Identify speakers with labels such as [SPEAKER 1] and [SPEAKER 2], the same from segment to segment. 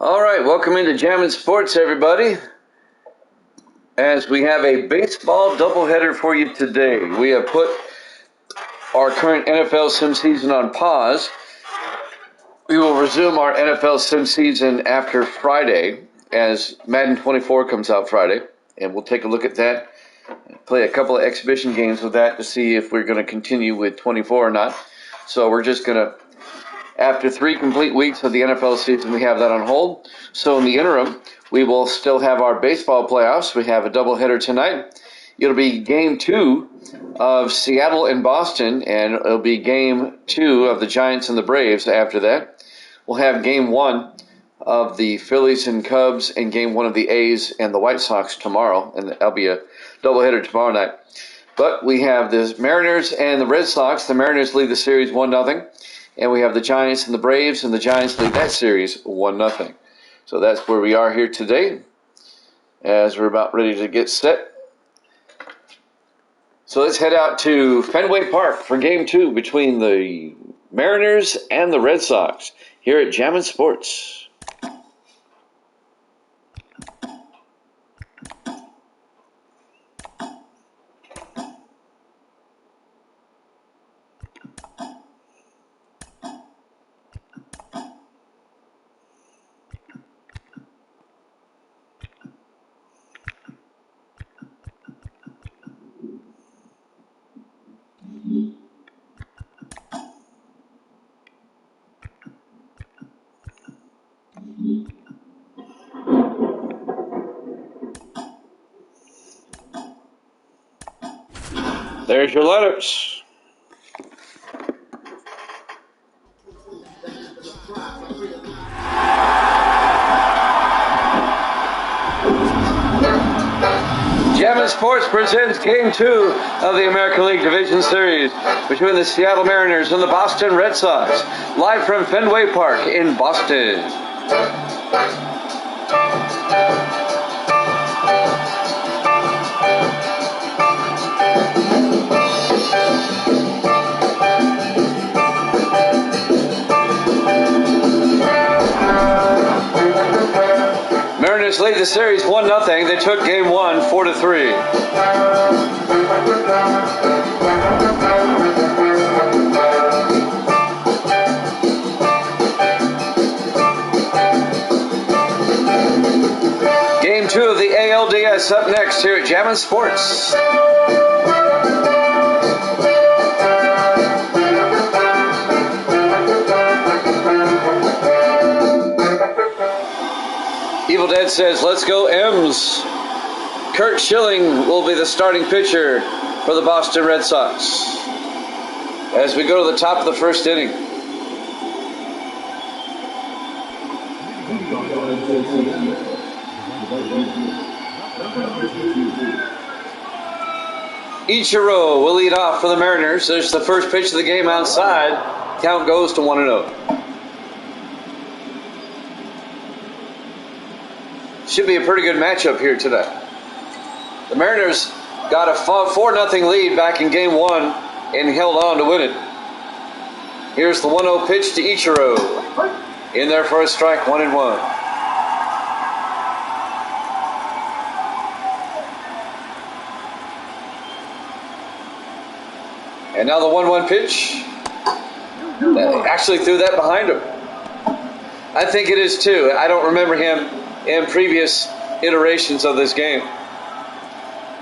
[SPEAKER 1] All right, welcome into Jammin' Sports, everybody. As we have a baseball doubleheader for you today. We have put our current NFL sim season on pause. We will resume our NFL sim season after Friday, as Madden 24 comes out Friday, and we'll take a look at that, play a couple of exhibition games with that to see if we're going to continue with 24 or not. So we're just going to, after 3 complete weeks of the NFL season, we have that on hold. So in the interim, we will still have our baseball playoffs. We have a doubleheader tonight. It'll be game 2 of Seattle and Boston, and it'll be game 2 of the Giants and the Braves after that. We'll have game 1 of the Phillies and Cubs and game 1 of the A's and the White Sox tomorrow, and that'll be a doubleheader tomorrow night. But we have the Mariners and the Red Sox. The Mariners lead the series 1-0. And we have the Giants and the Braves, and the Giants lead that series 1-0. So that's where we are here today, as we're about ready to get set. So let's head out to Fenway Park for Game 2 between the Mariners and the Red Sox here at Jammin' Sports. There's your lineups. Jammin' Sports presents Game 2 of the American League Division Series between the Seattle Mariners and the Boston Red Sox, live from Fenway Park in Boston. Mariners lead the series 1-0. They took game 1 4-3. Game 2 of the ALDS up next here at Jammin' Sports. Evil Dead says, let's go M's. Kurt Schilling will be the starting pitcher for the Boston Red Sox as we go to the top of the first inning. Ichiro will lead off for the Mariners. There's the first pitch of the game outside. Count goes to 1-0. Should be a pretty good matchup here today. The Mariners got a 4-0 lead back in game 1 and held on to win it. Here's the 1-0 pitch to Ichiro. In there for a strike, 1-1. And now the 1-1 pitch. Actually threw that behind him. I think it is too. I don't remember him in previous iterations of this game.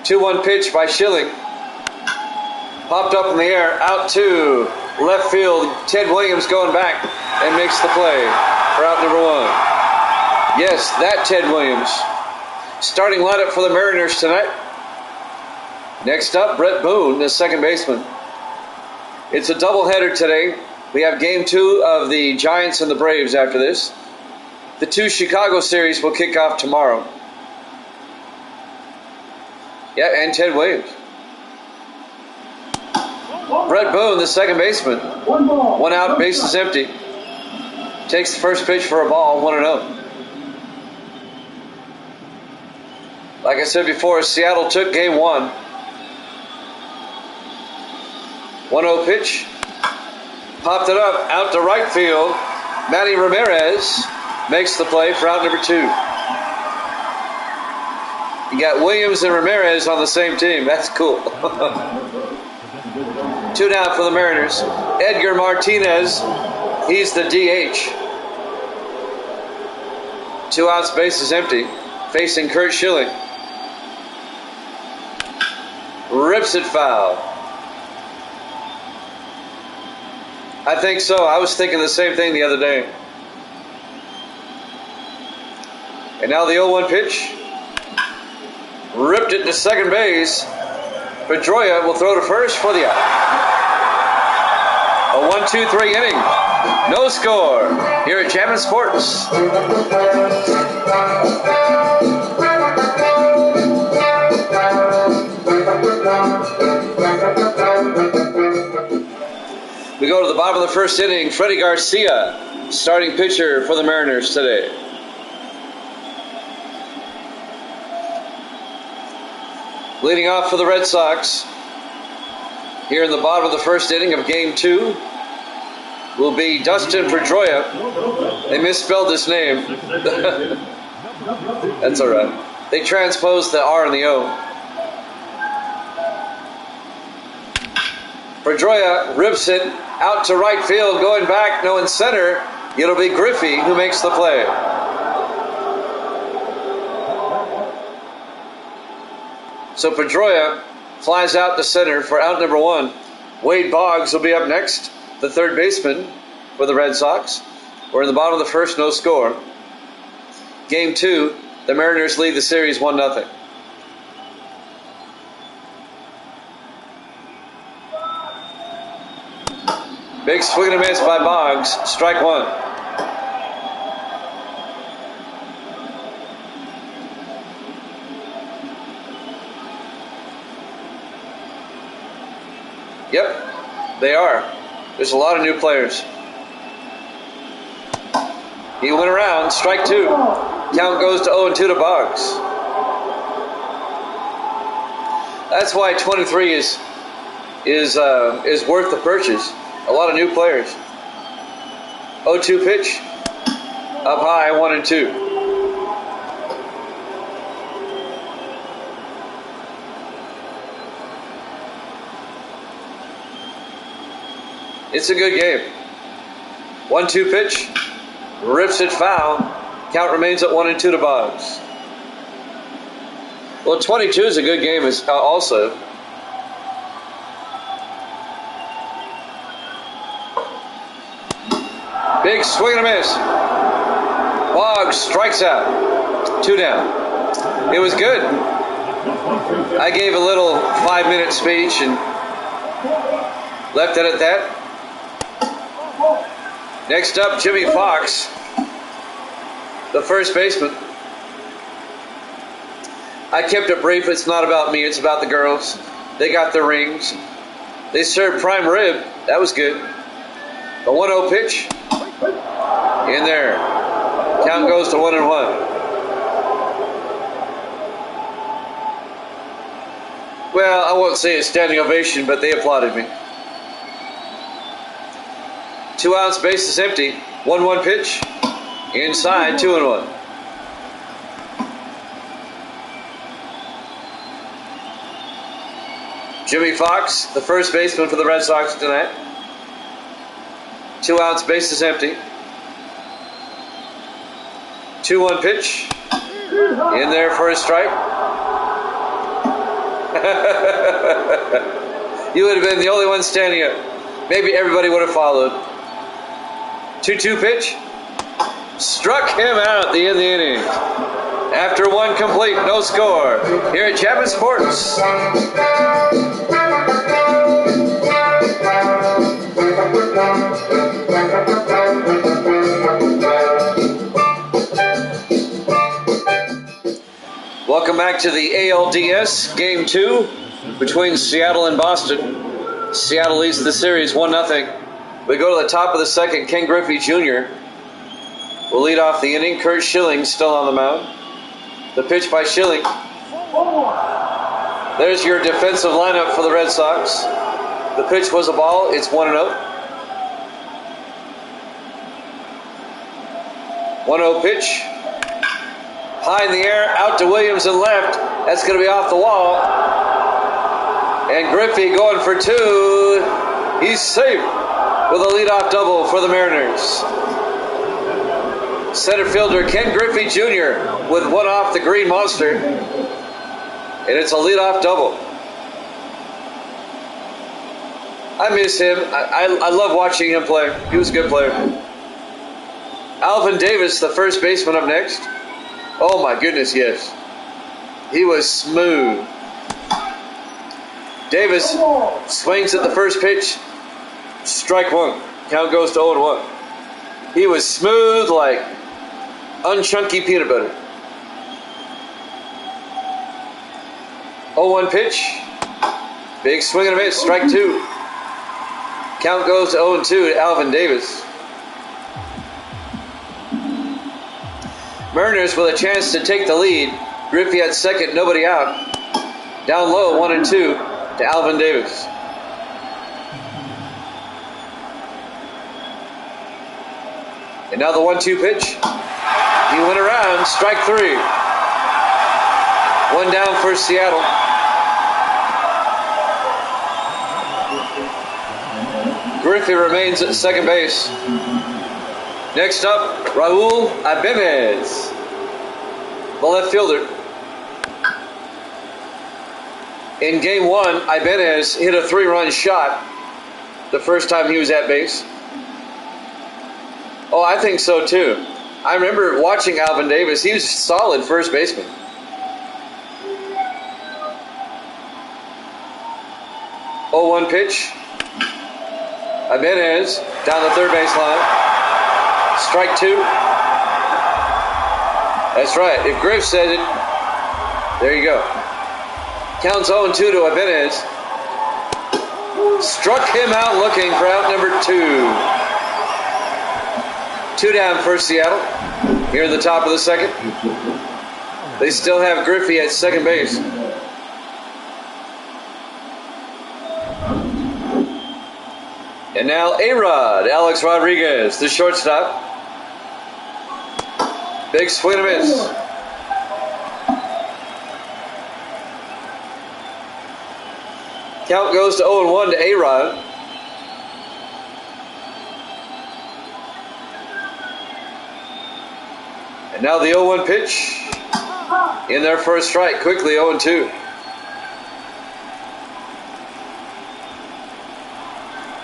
[SPEAKER 1] 2-1 pitch by Schilling. Popped up in the air, out to left field. Ted Williams going back and makes the play for out number 1. Yes, that Ted Williams. Starting lineup for the Mariners tonight. Next up, Brett Boone, the second baseman. It's a doubleheader today. We have game 2 of the Giants and the Braves after this. The 2 Chicago series will kick off tomorrow. Yeah, and Ted Williams. Brett Boone, the second baseman. 1 out, bases empty. Takes the first pitch for a ball, 1-0. Like I said before, Seattle took game 1. 1-0 pitch. Popped it up, out to right field. Manny Ramirez makes the play for out number 2. You got Williams and Ramirez on the same team. That's cool. 2 down for the Mariners. Edgar Martinez, he's the DH. 2 outs, base is empty. Facing Curt Schilling. Rips it foul. I think so. I was thinking the same thing the other day. And now the 0-1 pitch. Ripped it to second base. Pedroia will throw to first for the out. A 1-2-3 inning. No score here at Chapman Sports. We go to the bottom of the first inning. Freddie Garcia, starting pitcher for the Mariners today. Leading off for the Red Sox, here in the bottom of the first inning of Game 2, will be Dustin Pedroia. They misspelled his name. That's all right. They transposed the R and the O. Pedroia rips it out to right field, going back, no in center. It'll be Griffey who makes the play. So Pedroia flies out to center for out number 1. Wade Boggs will be up next, the third baseman for the Red Sox. We're in the bottom of the first, no score. Game 2, the Mariners lead the series 1-0. Big swing and a miss by Boggs. Strike 1. Yep, they are. There's a lot of new players. He went around. Strike 2. Count goes to 0-2 to Boggs. That's why 23 is worth the purchase. A lot of new players. 0-2 pitch. Up high, 1-2. It's a good game. 1-2 pitch. Rips it foul. Count remains at 1-2 to Boggs. Well, 22 is a good game also. Big swing and a miss. Boggs strikes out. 2 down. It was good. I gave a little 5-minute speech and left it at that. Next up, Jimmy Fox, the first baseman. I kept it brief. It's not about me. It's about the girls. They got their rings. They served prime rib. That was good. A 1-0 pitch. In there. Count goes to 1-1. Well, I won't say a standing ovation, but they applauded me. 2 outs, base is empty. 1-1 pitch. Inside, 2-1. Jimmy Fox, the first baseman for the Red Sox tonight. 2 outs, base is empty. 2-1 pitch. In there for a strike. You would have been the only one standing up. Maybe everybody would have followed. 2-2 pitch. Struck him out at the end of the inning. After 1 complete, no score. Here at Chapman Sports. Welcome back to the ALDS Game 2 between Seattle and Boston. Seattle leads the series 1-0. We go to the top of the second. Ken Griffey Jr. will lead off the inning. Curt Schilling still on the mound. The pitch by Schilling. There's your defensive lineup for the Red Sox. The pitch was a ball. It's 1-0. 1-0 pitch. High in the air, out to Williams and left. That's going to be off the wall. And Griffey going for 2. He's safe with a leadoff double for the Mariners. Center fielder Ken Griffey Jr. with one off the Green Monster. And it's a leadoff double. I miss him. I love watching him play. He was a good player. Alvin Davis, the first baseman, up next. Oh my goodness, yes. He was smooth. Davis swings at the first pitch. Strike 1. Count goes to 0-1. He was smooth like unchunky peanut butter. 0-1 pitch. Big swing and a miss. Strike 2. Count goes to 0-2 to Alvin Davis. Mariners with a chance to take the lead. Griffey at second, nobody out. Down low, 1-2 to Alvin Davis. And now the 1-2 pitch. He went around, strike 3. 1 down for Seattle. Griffey remains at second base. Next up, Raul Ibanez, the left fielder. In game 1, Ibanez hit a 3-run shot the first time he was at base. Oh, I think so too. I remember watching Alvin Davis. He was a solid first baseman. Oh, 1 pitch. Ibanez down the third baseline. Strike 2. That's right. If Griff said it, there you go. Counts 0-2 to Ibanez. Struck him out looking for out number 2. 2 down for Seattle. Here in the top of the second. They still have Griffey at second base. And now A-Rod, Alex Rodriguez, the shortstop. Big swing and a miss. Count goes to 0-1 to A-Rod. And now the 0-1 pitch. In there for a strike. Quickly 0-2.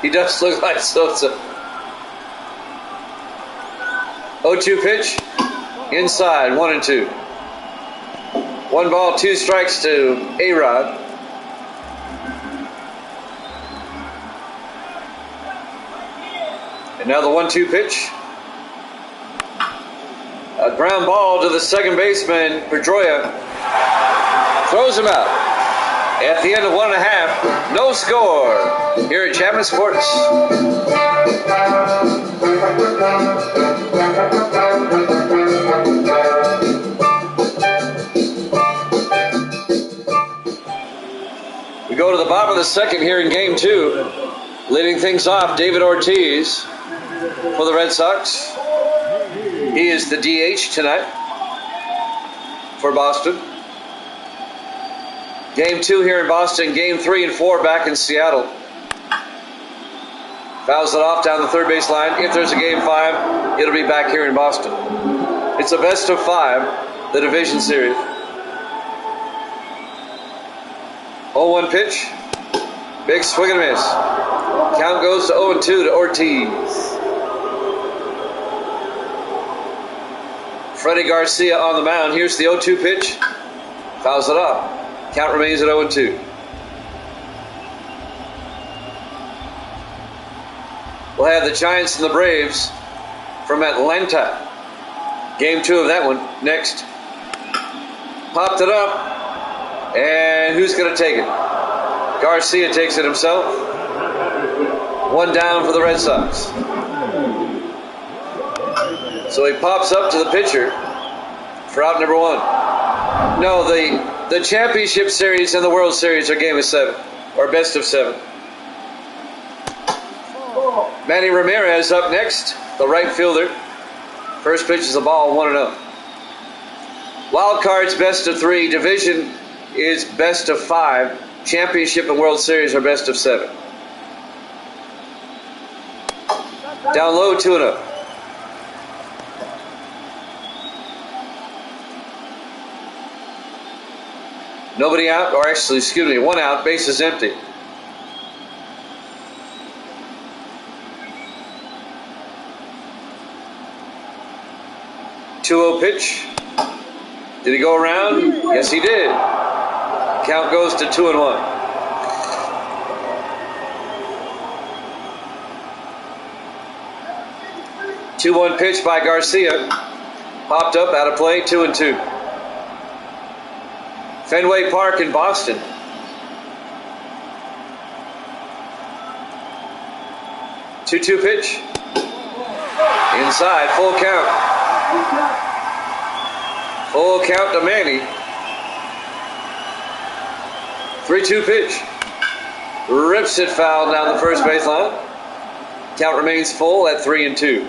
[SPEAKER 1] He does look like Sosa. 0-2 pitch. Inside, 1-2. 1 ball, 2 strikes to A-Rod. And now the 1-2 pitch. A ground ball to the second baseman, Pedroia. Throws him out. At the end of 1.5, no score here at Chapman Sports. We go to the bottom of the second here in game 2. Leading things off, David Ortiz for the Red Sox. He is the DH tonight for Boston. Game 2 here in Boston. Game 3 and 4 back in Seattle. Fouls it off down the third base line. If there's a game 5, it'll be back here in Boston. It's a best of 5, the division series. 0-1 pitch. Big swing and a miss. Count goes to 0-2 to Ortiz. Freddie Garcia on the mound. Here's the 0-2 pitch. Fouls it off. Count remains at 0-2. We'll have the Giants and the Braves from Atlanta. Game 2 of that one next. Popped it up. And who's going to take it? Garcia takes it himself. 1 down for the Red Sox. So he pops up to the pitcher for out number 1. No, the championship series and the World Series are game of 7, or best of 7. Manny Ramirez up next, the right fielder First pitch is a ball, 1-0. Wild card's best of 3. Division is best of 5. Championship and World Series are best of 7. Down low, 2-0. Nobody out, or actually, excuse me, 1 out, base is empty. Two-0 pitch. Did he go around? Yes, he did. Count goes to 2-1. Two-1 pitch by Garcia. Popped up, out of play, 2-2. Fenway Park in Boston. Two-2 pitch. Inside, full count. Full count to Manny. 3-2 pitch. Rips it foul down the first baseline. Count remains full at 3-2.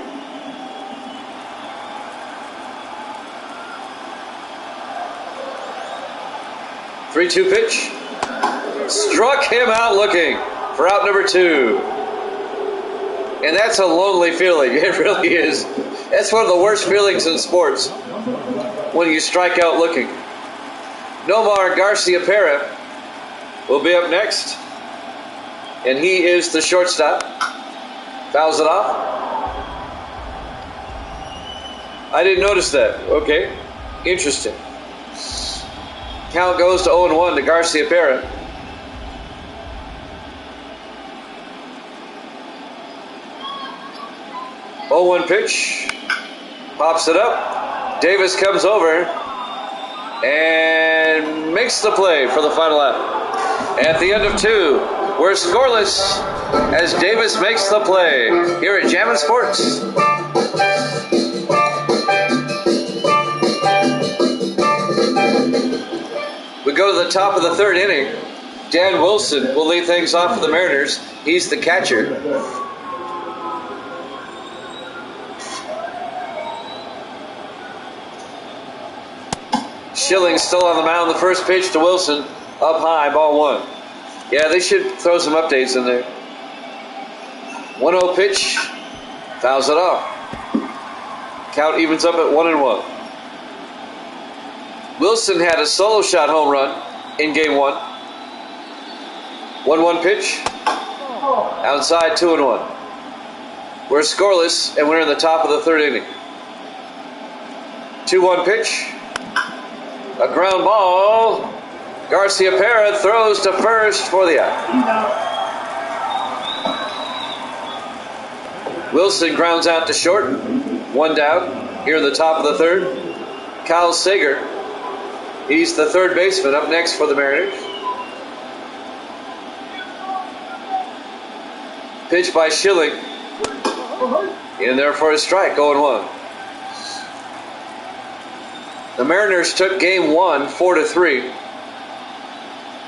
[SPEAKER 1] Three-two pitch. Struck him out looking for out number 2. And that's a lonely feeling. It really is. That's one of the worst feelings in sports, when you strike out looking. Nomar Garciaparra will be up next. And he is the shortstop. Fouls it off. I didn't notice that. Okay. Interesting. Count goes to 0-1 to Garciaparra. Oh, 1 pitch. Pops it up. Davis comes over and makes the play for the final out. At the end of 2, we're scoreless as Davis makes the play here at Jammin' Sports. We go to the top of the 3rd inning. Dan Wilson will lead things off for the Mariners. He's the catcher. Schilling still on the mound. The first pitch to Wilson. Up high, ball 1. Yeah, they should throw some updates in there. 1-0 pitch. Fouls it off. Count evens up at 1-1. Wilson had a solo shot home run in game 1. 1-1 pitch. Outside, 2-1. We're scoreless, and we're in the top of the 3rd inning. 2-1 pitch. A ground ball. Garciaparra throws to first for the out. Wilson grounds out to short. 1 down here in the top of the 3rd. Kyle Sager. He's the 3rd baseman up next for the Mariners. Pitch by Schilling. In there for a strike, 0-1. The Mariners took game 1, 4-3.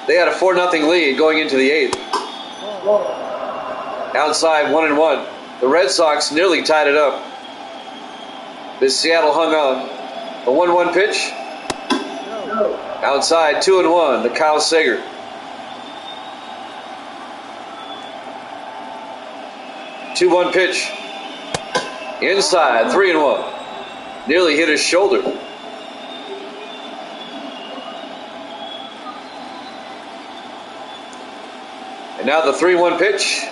[SPEAKER 1] They had a 4-0 lead going into the 8th. Outside, 1-1. The Red Sox nearly tied it up. But Seattle hung on. A 1-1 pitch. Outside, 2-1 to Kyle Sager. Two-1 pitch. Inside, 3-1. Nearly hit his shoulder. And now the 3-1 pitch.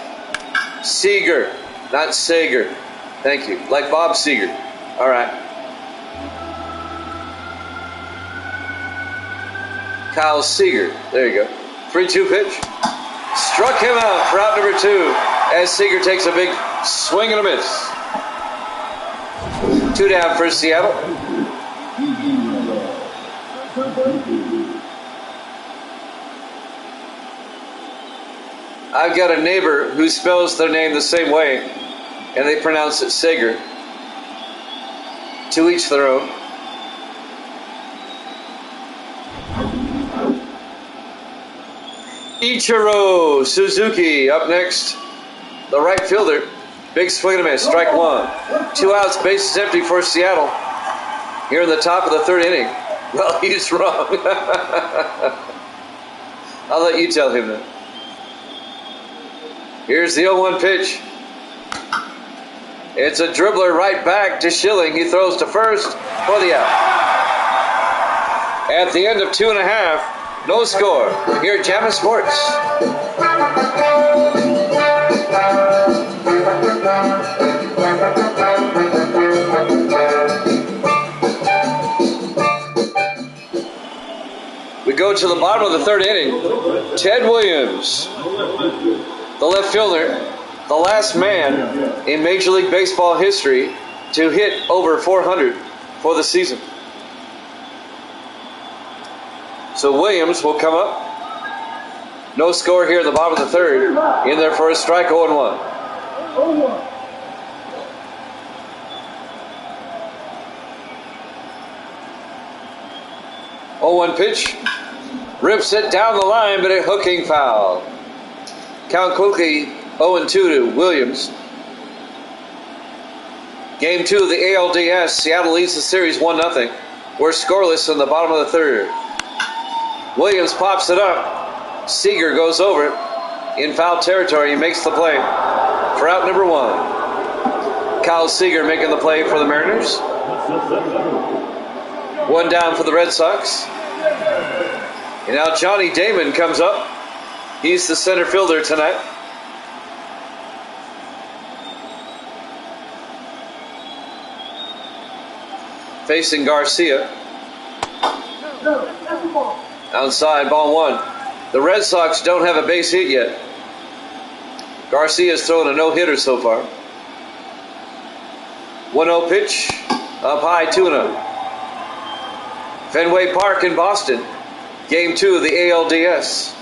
[SPEAKER 1] Seager, not Sager. Thank you. Like Bob Seger. All right. Kyle Seager. There you go. 3-2 pitch. Struck him out for out number 2 as Seager takes a big swing and a miss. 2 down for Seattle. I've got a neighbor who spells their name the same way, and they pronounce it Sager. To each their own. Ichiro Suzuki up next, the right fielder. Big swing and a miss. Strike one. 2 outs. Bases empty for Seattle. Here in the top of the third inning. Well, he's wrong. I'll let you tell him that. Here's the 0-1 pitch. It's a dribbler right back to Schilling. He throws to first for the out. At the end of 2.5, no score here at Jammin' Sports. We go to the bottom of the third inning. Ted Williams, the left fielder, the last man in Major League Baseball history to hit over 400 for the season. So Williams will come up. No score here at the bottom of the third. In there for a strike, 0-1. 0-1 pitch. Rips it down the line, but a hooking foul. Count quickly 0-2 to Williams. Game 2 of the ALDS. Seattle leads the series 1-0. We're scoreless in the bottom of the third. Williams pops it up. Seager goes over it. In foul territory, he makes the play for out number 1. Kyle Seager making the play for the Mariners. 1 down for the Red Sox. And now Johnny Damon comes up. He's the center fielder tonight. Facing Garcia. Outside, ball 1. The Red Sox don't have a base hit yet. Garcia's thrown a no-hitter so far. 1-0 pitch. Up high, 2-0. Fenway Park in Boston. Game 2 of the ALDS.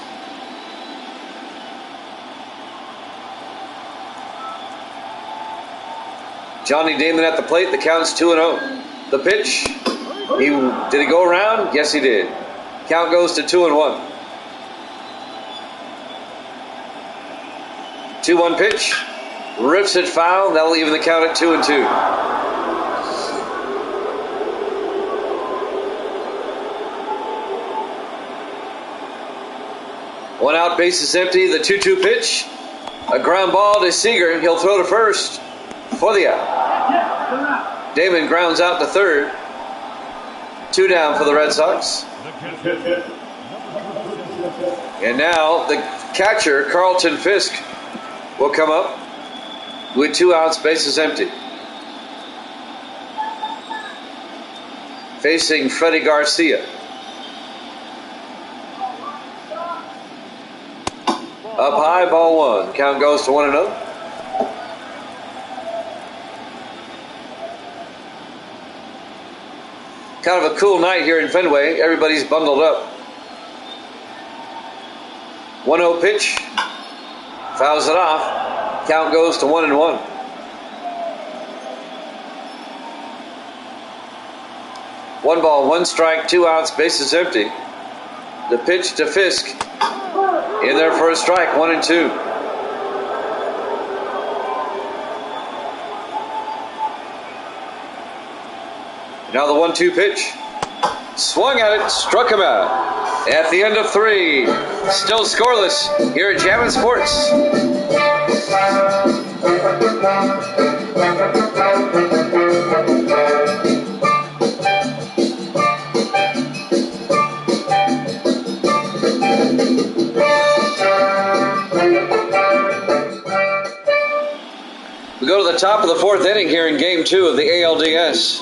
[SPEAKER 1] Johnny Damon at the plate. The count's 2-0. The pitch. Did he go around? Yes, he did. Count goes to 2-1. 2-1 pitch. Rips it foul. That'll even the count at 2-2. One out, base is empty. The 2-2 pitch. A ground ball to Seager. He'll throw to first for the out. Damon grounds out to third. 2 down for the Red Sox. And now the catcher, Carlton Fisk, will come up with 2 outs, bases empty. Facing Freddie Garcia. Up high, ball 1. Count goes to 1-0. Kind of a cool night here in Fenway. Everybody's bundled up. 1-0 pitch. Fouls it off. Count goes to 1-1. One ball, 1 strike, 2 outs, bases empty. The pitch to Fisk. In there for a strike, 1-2. Now the 1-2 pitch. Swung at it, struck him out. At the end of 3, still scoreless here at Jammin' Sports. We go to the top of the 4th inning here in Game 2 of the ALDS.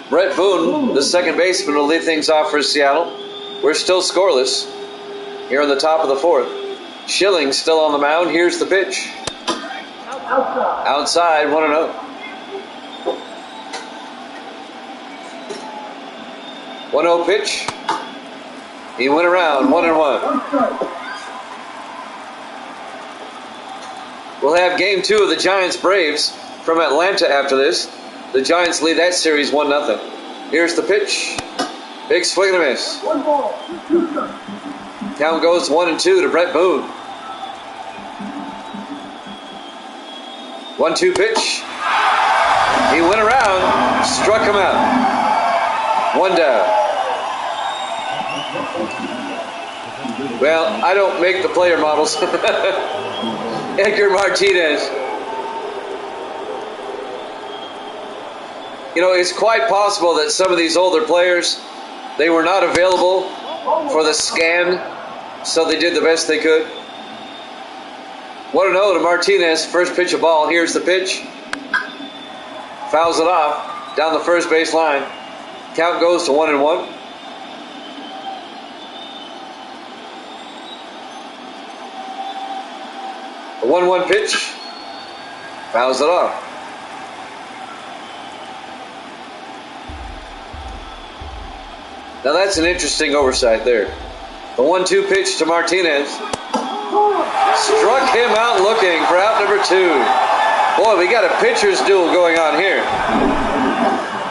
[SPEAKER 1] Brett Boone, the second baseman, will lead things off for Seattle. We're still scoreless here on the top of the 4th. Schilling still on the mound. Here's the pitch. Outside, 1-0. 1-0 pitch. He went around, 1-1. We'll have Game 2 of the Giants-Braves from Atlanta after this. The Giants lead that series 1-0. Here's the pitch. Big swing and a miss. Count goes 1-2 to Brett Boone. 1-2 pitch. He went around, struck him out. 1 down. Well, I don't make the player models. Edgar Martinez. You know, it's quite possible that some of these older players, they were not available for the scan, so they did the best they could. 1-0 to Martinez. First pitch of ball. Here's the pitch. Fouls it off down the first base line. Count goes to 1-1. The 1-1 pitch. Fouls it off. Now that's an interesting oversight there. The 1-2 pitch to Martinez. Struck him out looking for out number 2. Boy, we got a pitcher's duel going on here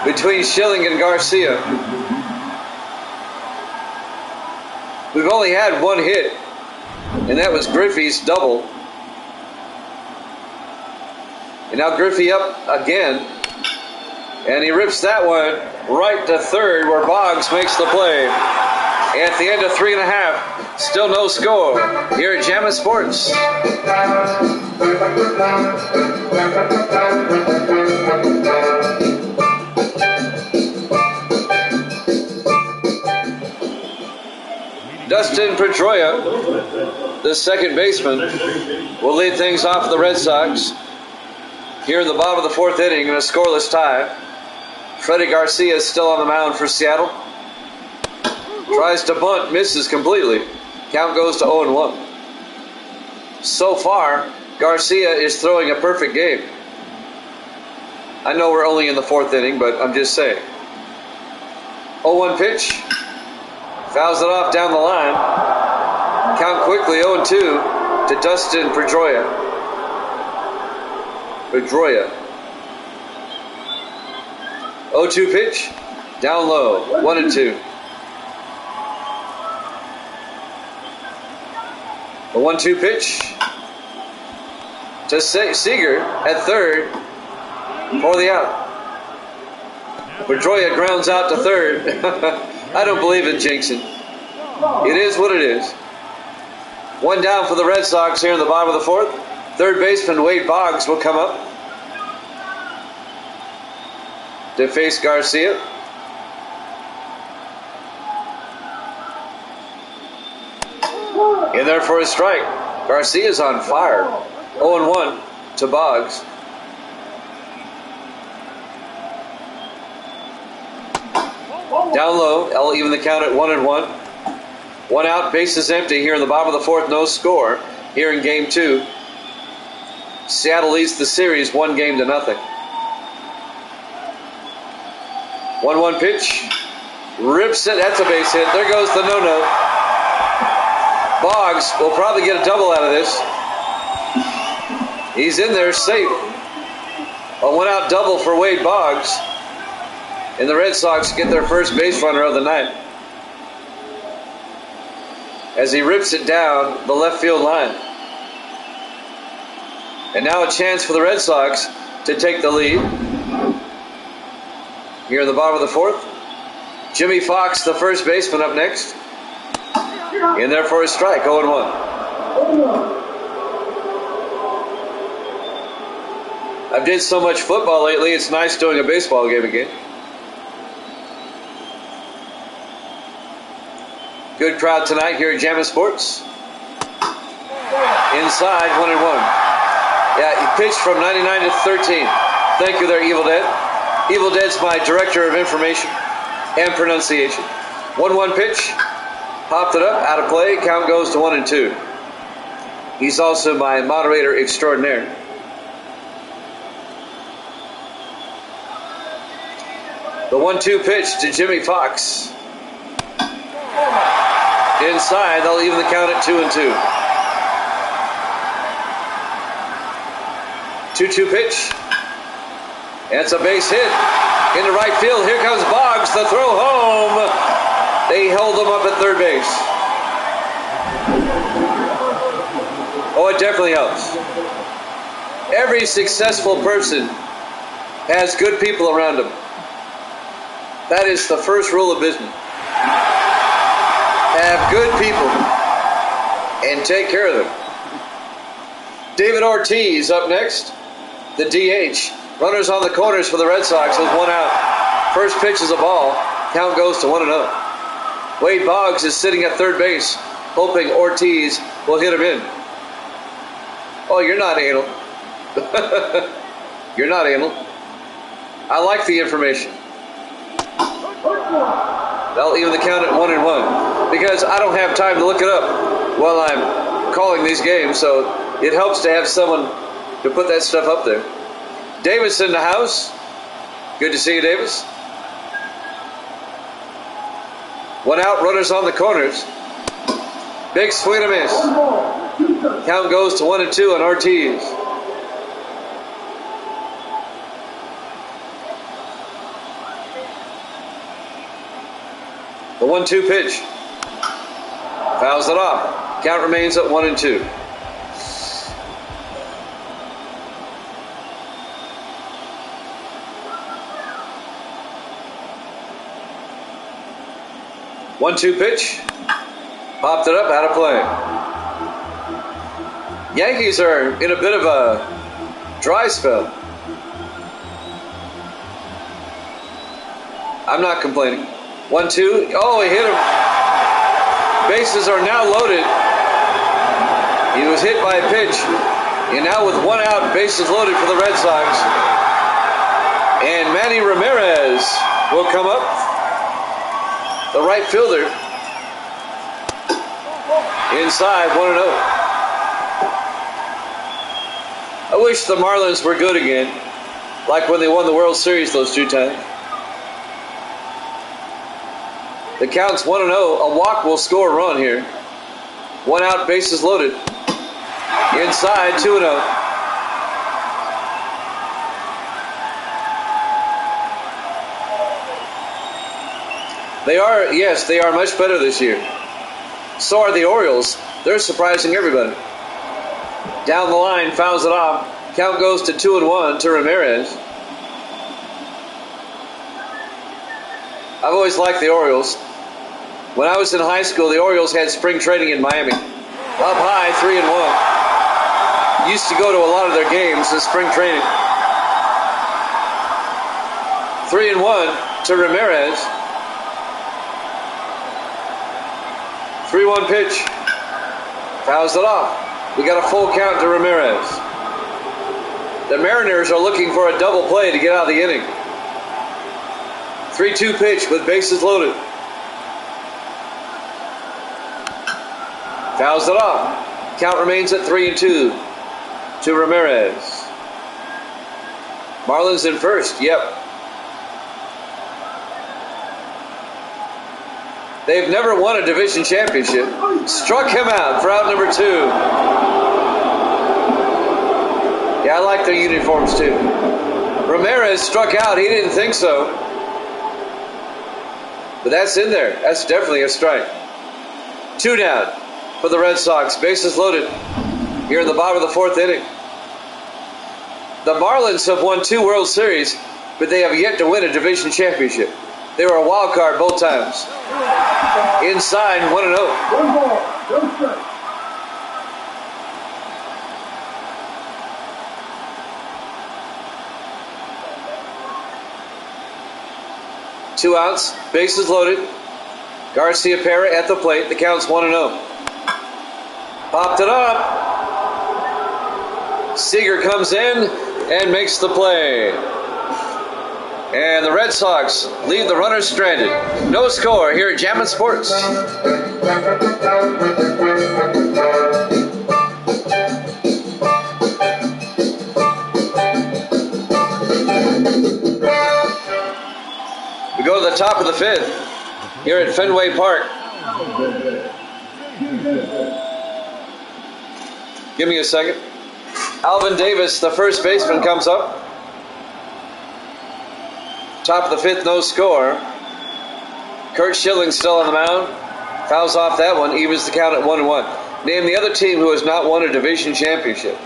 [SPEAKER 1] between Schilling and Garcia. We've only had 1 hit, and that was Griffey's double. And now Griffey up again, and he rips that one right to third where Boggs makes the play. At the end of 3.5, still no score here at Jammin' Sports. Dustin Pedroia, the second baseman, will lead things off for the Red Sox here in the bottom of the 4th inning in a scoreless tie. Freddie Garcia is still on the mound for Seattle. Tries to bunt, misses completely. Count goes to 0-1. So far, Garcia is throwing a perfect game. I know we're only in the 4th inning, but I'm just saying. 0-1 pitch. Fouls it off down the line. Count quickly 0-2 to Dustin Pedroia. Pedroia. 0-2 pitch. Down low. 1-2. A 1-2 pitch to Seager at third for the out. Pedroia grounds out to third. I don't believe in jinxing. It is what it is. 1 down for the Red Sox here in the bottom of the 4th. Third baseman Wade Boggs will come up to face Garcia. In there for a strike. Garcia's on fire. 0-1 to Boggs. Down low, I'll even the count at 1-1. 1 out, bases empty here in the bottom of the 4th, no score here in game 2. Seattle leads the series 1-0. 1-1 pitch. Rips it, that's a base hit. There goes the no-no. Boggs will probably get a double out of this. He's in there safe. A 1-out double for Wade Boggs. And the Red Sox get their first base runner of the night as he rips it down the left field line. And now a chance for the Red Sox to take the lead here in the bottom of the 4th. Jimmy Fox, the first baseman, up next. In there for a strike, 0-1. I've did so much football lately, it's nice doing a baseball game again. Good crowd tonight here at Jammin' Sports. Inside, 1-1. Yeah, he pitched from 99 to 13. Thank you there, Evil Dead. Evil Dead's my director of information and pronunciation. 1-1 pitch. Popped it up, out of play. Count goes to 1-2. He's also my moderator extraordinaire. The 1-2 pitch to Jimmy Fox. Inside, they'll even the count at 2-2. 2-2 pitch. And it's a base hit into right field. Here comes Boggs, the throw home. They held him up at third base. Oh, it definitely helps. Every successful person has good people around them. That is the first rule of business. Have good people and take care of them. David Ortiz up next, the DH. Runners on the corners for the Red Sox with 1 out. First pitch is a ball. Count goes to 1-0. Wade Boggs is sitting at third base, hoping Ortiz will hit him in. Oh, you're not anal. You're not anal. I like the information. That'll even the count at 1-1 because I don't have time to look it up while I'm calling these games, so it helps to have someone to put that stuff up there. Davis in the house. Good to see you, Davis. 1 out, runners on the corners. Big swing and a miss. Count goes to 1-2 on Ortiz. The 1-2 pitch. Fouls it off. Count remains at 1-2. One-two pitch. Popped it up, out of play. Yankees are in a bit of a dry spell. I'm not complaining. 1-2. Oh, he hit him. Bases are now loaded. He was hit by a pitch. And now with 1 out, bases loaded for the Red Sox. And Manny Ramirez will come up. The right fielder. Inside, 1-0. I wish the Marlins were good again, like when they won the World Series those 2 times. The count's 1-0. A walk will score a run here. 1 out, bases loaded. Inside, 2-0. They are, yes, they are much better this year. So are the Orioles. They're surprising everybody. Down the line, fouls it off. Count goes to 2-1 to Ramirez. I've always liked the Orioles. When I was in high school, the Orioles had spring training in Miami. Up high, 3-1. Used to go to a lot of their games in spring training. 3-1 to Ramirez. 3-1 pitch. Fouls it off. We got a full count to Ramirez. The Mariners are looking for a double play to get out of the inning. 3-2 pitch with bases loaded. Fouls it off. Count remains at 3-2 to Ramirez. Marlins in first. Yep. They've never won a division championship. Struck him out for out number 2. Yeah, I like their uniforms too. Ramirez struck out. He didn't think so. But that's in there. That's definitely a strike. 2 down for the Red Sox. Bases loaded here in the bottom of the 4th inning. The Marlins have won 2 World Series, but they have yet to win a division championship. They were a wild card both times. Inside, 1-0.
[SPEAKER 2] 1 ball, no strike.
[SPEAKER 1] Two outs, bases loaded. Garcia Pera at the plate. The count's 1-0. Popped it up. Seager comes in and makes the play. And the Red Sox leave the runners stranded. No score here at Jammin' Sports. We go to the top of the 5th here at Fenway Park. Give me a second. Alvin Davis, the first baseman, comes up. Top of the 5th, no score. Kurt Schilling still on the mound. Fouls off that one, evens the count at 1-1. Name the other team who has not won a division championship.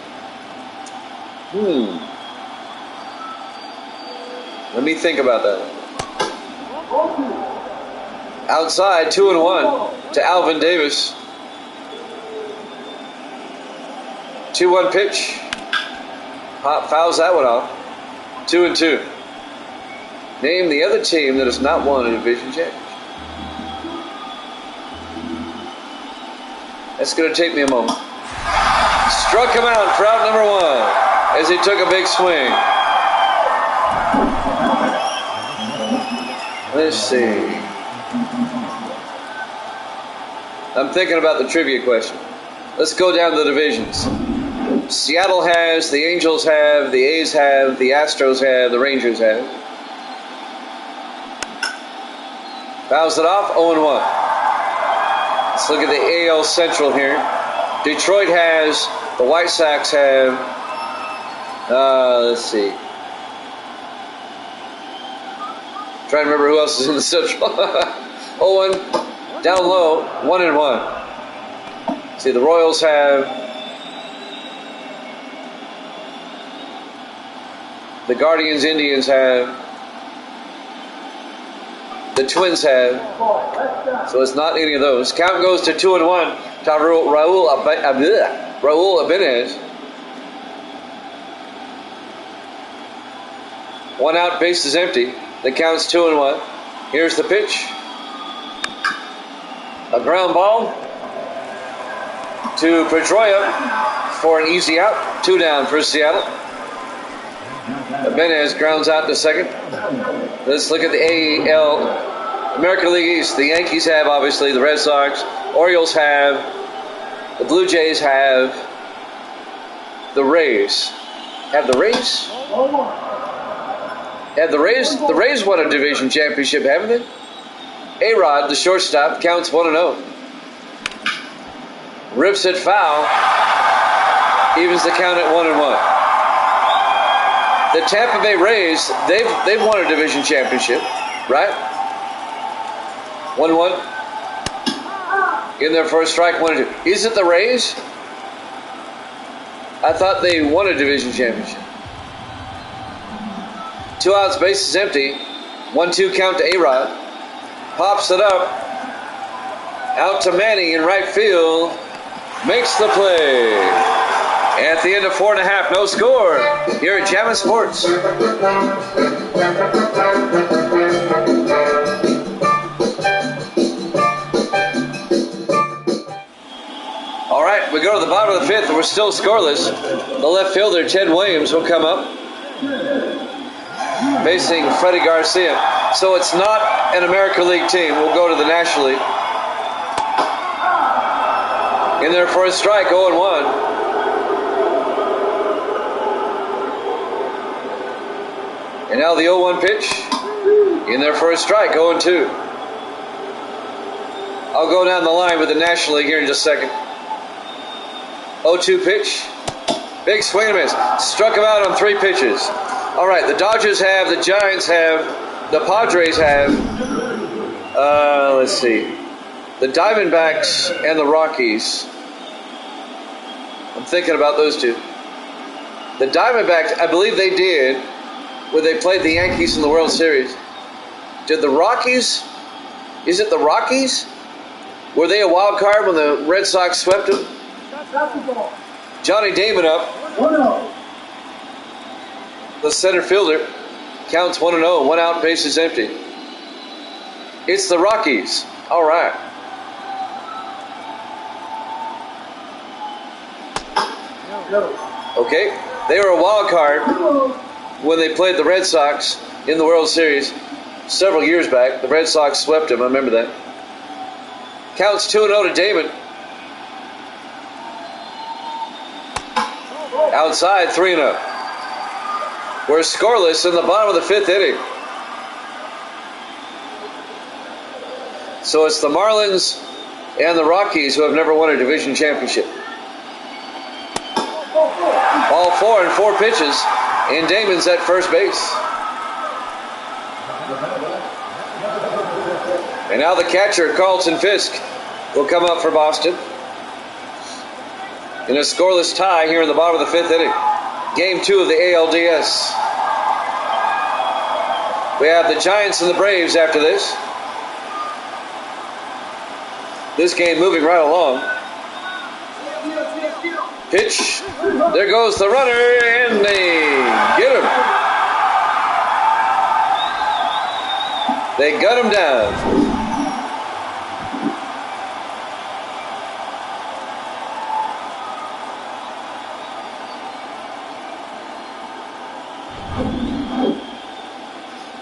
[SPEAKER 1] Let me think about that. Outside, 2-1 to Alvin Davis. 2-1 pitch. Fouls that one off. 2-2. Name the other team that has not won a division championship. That's going to take me a moment. Struck him out for out number 1 as he took a big swing. Let's see. I'm thinking about the trivia question. Let's go down the divisions. Seattle has, the Angels have, the A's have, the Astros have, the Rangers have. Fouls it off, 0-1. Let's look at the AL Central here. Detroit has, the White Sox have, let's see. Trying to remember who else is in the Central. 0-1, down low, 1-1. See, the Royals have, the Guardians, Indians have, the Twins have, so it's not any of those. Count goes to 2-1 to Raul Ibanez. 1 out, base is empty. The count's 2-1. Here's the pitch. A ground ball to Pedroia for an easy out. 2 down for Seattle. Ibanez grounds out to second. Let's look at the AL American League East. The Yankees have, obviously, the Red Sox. Orioles have. The Blue Jays have. The Rays. Have the Rays? Have the Rays? The Rays won a division championship, haven't they? A-Rod, the shortstop, counts 1-0. Rips it foul. Evens the count at 1-1. The Tampa Bay Rays, they've won a division championship, right? 1-1. In their first strike, 1-2. Is it the Rays? I thought they won a division championship. 2 outs, base is empty. 1-2 count to A-Rod. Pops it up. Out to Manning in right field. Makes the play. At the end of 4.5, no score here at Jammin' Sports. All right, we go to the bottom of the 5th, and we're still scoreless. The left fielder, Ted Williams, will come up, facing Freddie Garcia. So it's not an American League team. We'll go to the National League. In their first strike, 0-1. And now the 0-1 pitch. In their first strike, 0-2. I'll go down the line with the National League here in just a second. 0-2 pitch. Big swing and miss. Struck him out on 3 pitches. All right, the Dodgers have, the Giants have, the Padres have, let's see, the Diamondbacks and the Rockies. I'm thinking about those two. The Diamondbacks, I believe they did, when they played the Yankees in the World Series. Did the Rockies, is it the Rockies? Were they a wild card when the Red Sox swept them? Johnny Damon up.
[SPEAKER 2] 1-0.
[SPEAKER 1] The center fielder counts 1-0. 1 out, base is empty. It's the Rockies. All right. Okay. They were a wild card when they played the Red Sox in the World Series several years back. The Red Sox swept them. I remember that. Counts 2-0 to Damon. Outside, 3-0. We're scoreless in the bottom of the 5th inning. So it's the Marlins and the Rockies who have never won a division championship. Ball 4 and 4 pitches, and Damon's at first base. And now the catcher, Carlton Fisk, will come up for Boston in a scoreless tie here in the bottom of the 5th inning. Game 2 of the ALDS. We have the Giants and the Braves after this. This game moving right along. Pitch. There goes the runner, and they get him. They got him down.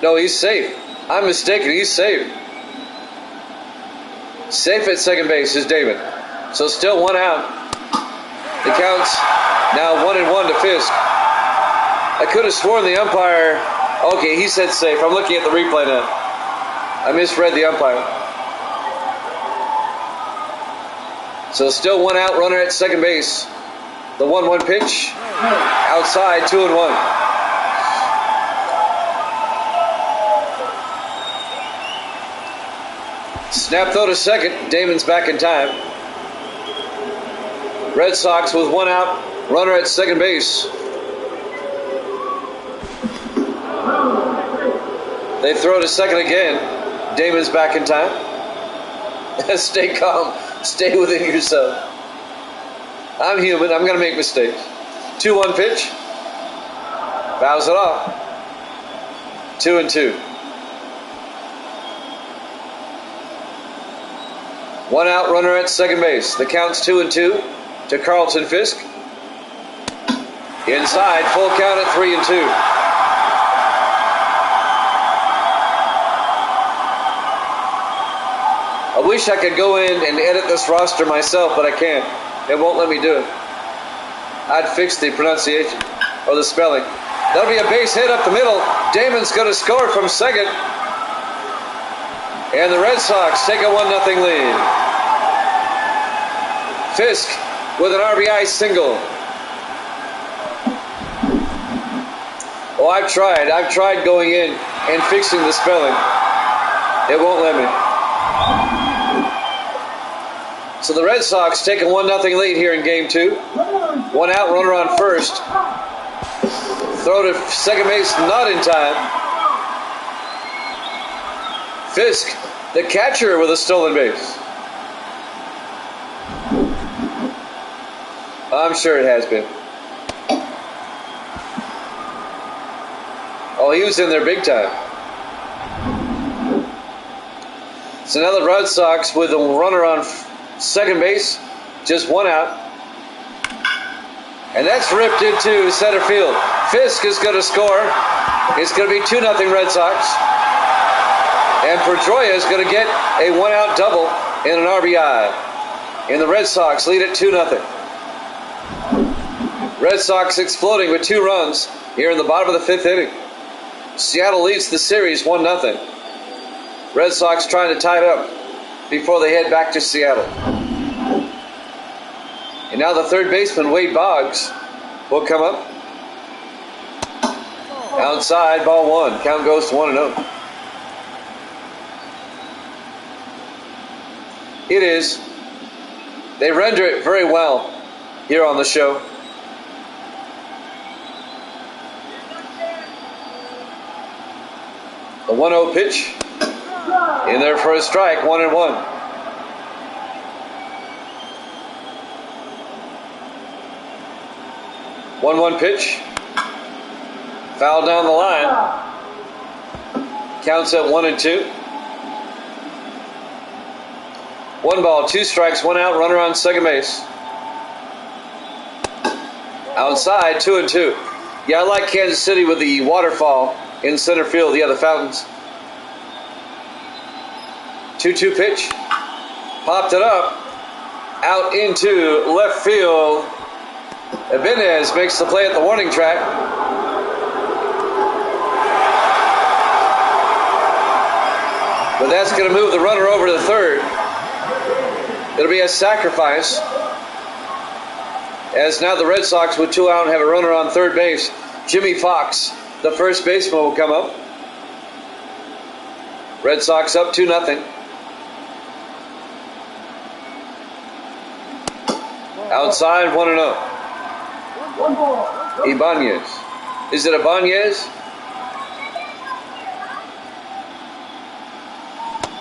[SPEAKER 1] No, he's safe. I'm mistaken. He's safe. Safe at second base is David. So still one out. The count's now 1-1 to Fisk. I could have sworn the umpire. Okay, he said safe. I'm looking at the replay now. I misread the umpire. So still one out, runner at second base. The 1-1 pitch. Outside, 2-1. Snap throw to second. Damon's back in time. Red Sox with one out, runner at second base. They throw to second again. Damon's back in time. Stay calm. Stay within yourself. I'm human. I'm going to make mistakes. 2-1 pitch. Fouls it off. 2-2. One out, runner at second base. The count's 2-2 to Carlton Fisk. Inside, full count at 3-2. I wish I could go in and edit this roster myself, but I can't. It won't let me do it. I'd fix the pronunciation or the spelling. That'll be a base hit up the middle. Damon's going to score from second. And the Red Sox take a 1-0 lead. Fisk with an RBI single. Oh, I've tried going in and fixing the spelling. It won't let me. So the Red Sox take a 1-0 lead here in game 2. One out, runner on first. Throw to second base, not in time. Fisk, the catcher, with a stolen base. I'm sure it has been. Oh, he was in there big time. So now the Red Sox with a runner on second base, just one out. And that's ripped into center field. Fisk is going to score. It's going to be 2-0 Red Sox. And Pedroia is going to get a one-out double and an RBI. And the Red Sox lead at 2-0. Red Sox exploding with 2 runs here in the bottom of the 5th inning. Seattle leads the series 1-0. Red Sox trying to tie it up before they head back to Seattle. And now the third baseman, Wade Boggs, will come up. Outside, ball 1. Count goes to 1-0. It is. They render it very well here on the show. The 1-0 pitch. In there for a strike, 1-1. One pitch. Foul down the line. Counts at 1-2. 1 ball, 2 strikes, 1 out, runner on second base. Outside, 2-2. Yeah, I like Kansas City with the waterfall in center field. Yeah, the fountains. 2-2 pitch. Popped it up. Out into left field. Ibanez makes the play at the warning track. But that's going to move the runner over to third. It'll be a sacrifice. As now the Red Sox with 2 out have a runner on third base. Jimmy Fox, the first baseman, will come up. Red Sox up 2-0. Outside, 1-0.
[SPEAKER 2] 1 ball.
[SPEAKER 1] Ibanez. Is it Ibanez?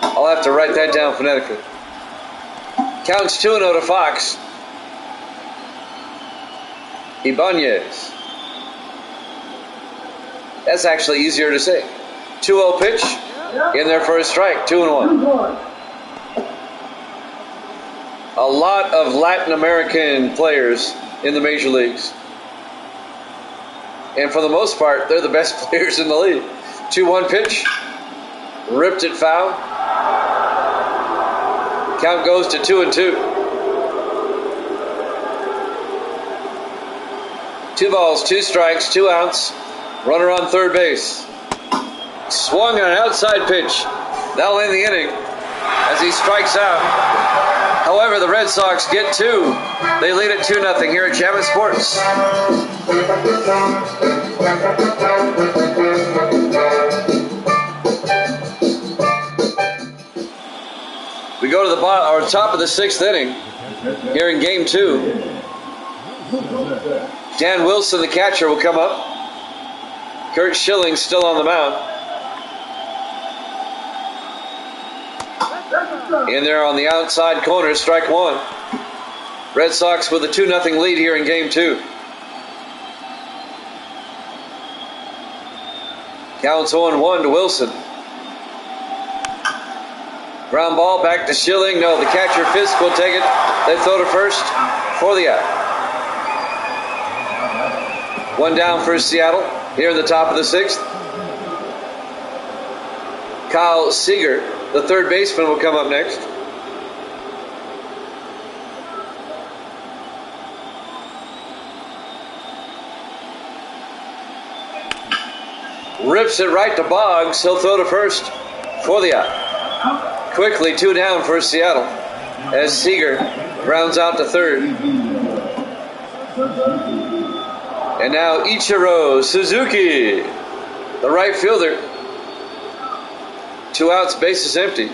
[SPEAKER 1] I'll have to write that down phonetically. Counts 2-0 to Fox. Ibanez. That's actually easier to say. 2-0 pitch. In there for a strike. 2-1. A lot of Latin American players in the major leagues. And for the most part, they're the best players in the league. 2-1 pitch. Ripped it foul. Count goes to 2-2. 2 balls, 2 strikes, 2 outs. Runner on third base. Swung on an outside pitch. That'll end the inning as he strikes out. However, the Red Sox get 2. They lead at 2-0 here at Jammin' Sports. We go to the top of the 6th inning here in Game 2. Dan Wilson, the catcher, will come up. Kurt Schilling still on the mound. In there on the outside corner, strike 1. Red Sox with a 2-0 lead here in Game 2. Counts 0-1 to Wilson. Ground ball back to Schilling. No, the catcher Fisk will take it. They throw to first for the out. 1 down for Seattle here in the top of the 6th. Kyle Seager, the third baseman, will come up next. Rips it right to Boggs. He'll throw to first for the out. Quickly 2 down for Seattle as Seager rounds out to third. And now Ichiro Suzuki, the right fielder. 2 outs, bases empty.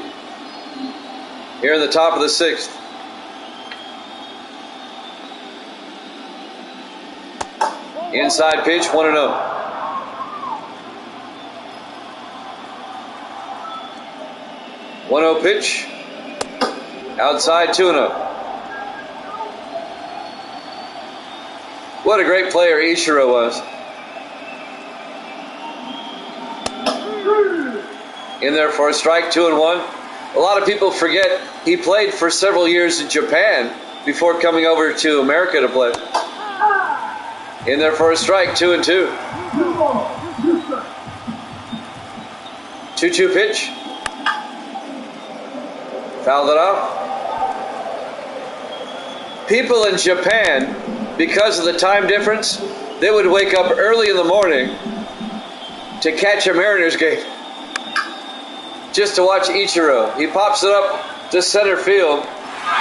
[SPEAKER 1] Here in the top of the 6th. Inside pitch, 1-0. 1-0 pitch. Outside, 2-0. What a great player Ichiro was. In there for a strike, 2-1. A lot of people forget he played for several years in Japan before coming over to America to play. In there for a strike, 2-2. 2-2 pitch. Fouled it off. People in Japan, because of the time difference, they would wake up early in the morning to catch a Mariners game just to watch Ichiro. He pops it up to center field.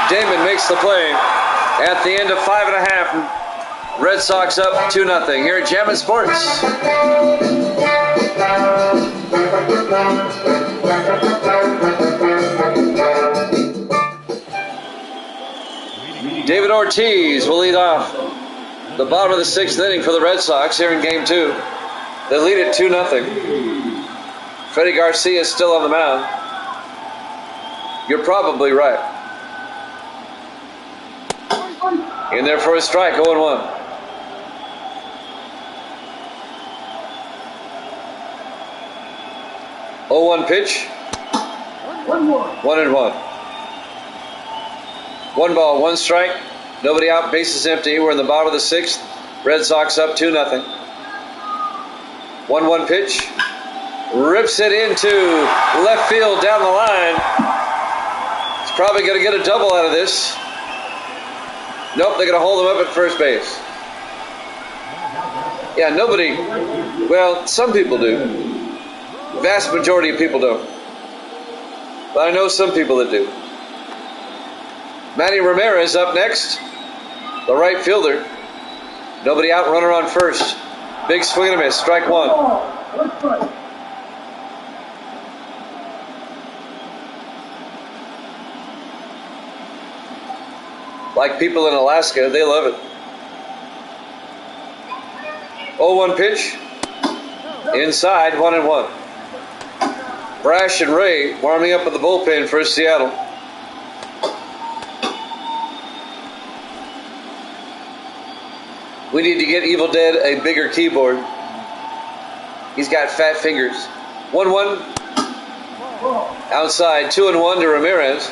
[SPEAKER 1] Damon makes the play. At the end of 5.5, Red Sox up 2-0 here at Jammin' Sports. David Ortiz will lead off the bottom of the 6th inning for the Red Sox here in Game 2. They lead at 2-0. Freddie Garcia is still on the mound. You're probably right. In there for a strike, 0-1. Oh, 1 pitch. 1-1. 1 ball, 1 strike. Nobody out, bases empty. We're in the bottom of the 6th. Red Sox up 2-0. 1-1 pitch. Rips it into left field down the line. He's probably going to get a double out of this. Nope, they're going to hold him up at first base. Yeah, nobody, well, some people do. Vast majority of people don't. But I know some people that do. Manny Ramirez up next. The right fielder. Nobody out, runner on first. Big swing and a miss, strike 1. Like people in Alaska, they love it. 0-1 pitch. Inside, 1-1. Brash and Ray warming up at the bullpen for Seattle. We need to get Evil Dead a bigger keyboard. He's got fat fingers. 1-1. Outside, 2-1 to Ramirez.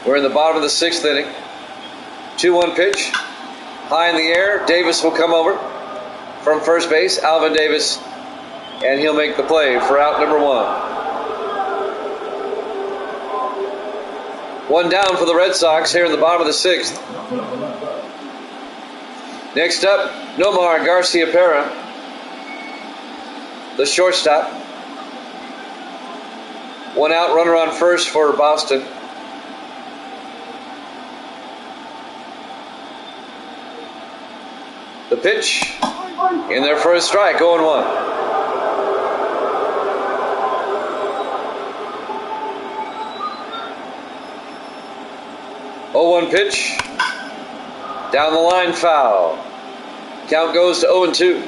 [SPEAKER 1] We're in the bottom of the 6th inning. 2-1 pitch. High in the air. Davis will come over from first base. Alvin Davis. And he'll make the play for out number 1. 1 down for the Red Sox here in the bottom of the 6th. Next up, Nomar Garcia-Pera, the shortstop. 1 out, runner on first for Boston. The pitch, in there for a strike, 0-1. Pitch, down the line, foul. Count goes to 0-2.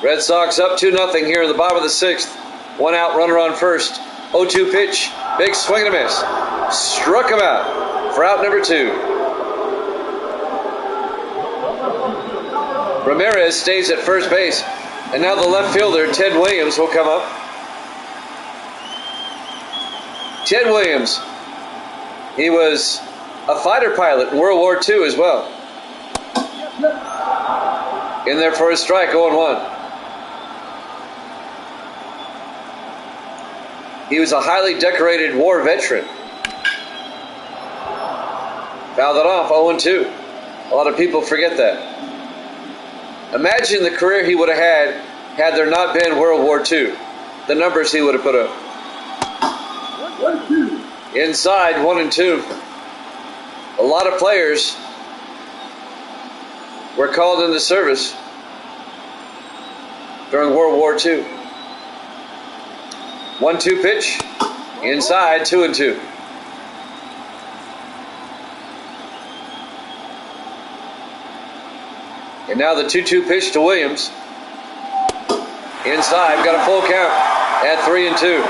[SPEAKER 1] Red Sox up 2-0 here in the bottom of the 6th. 1 out, runner on first. 0-2 pitch, big swing and a miss. Struck him out for out number 2. Ramirez stays at first base, and now the left fielder, Ted Williams, will come up. Ted Williams, he was a fighter pilot in World War II as well. In there for a strike, 0-1. He was a highly decorated war veteran. Fouled it off, 0-2. A lot of people forget that. Imagine the career he would have had there not been World War II. The numbers he would have put up. Inside, 1-2. A lot of players were called into service during World War II. 1-2 pitch, inside, 2-2. And now the 2-2 pitch to Williams. Inside, got a full count at 3-2.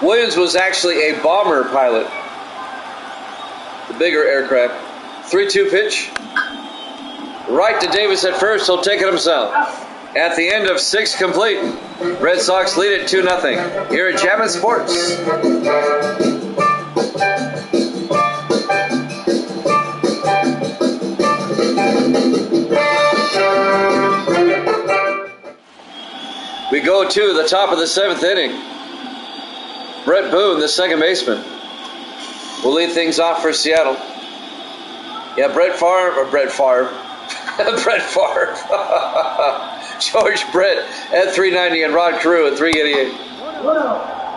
[SPEAKER 1] Williams was actually a bomber pilot, the bigger aircraft. 3-2 pitch. Right to Davis at first. He'll take it himself. At the end of 6 complete, Red Sox lead it 2-0 here at Jammin' Sports. We go to the top of the 7th inning. Brett Boone, the second baseman, will lead things off for Seattle. Yeah, Brett Favre. George Brett at 390 and Rod Carew at 388.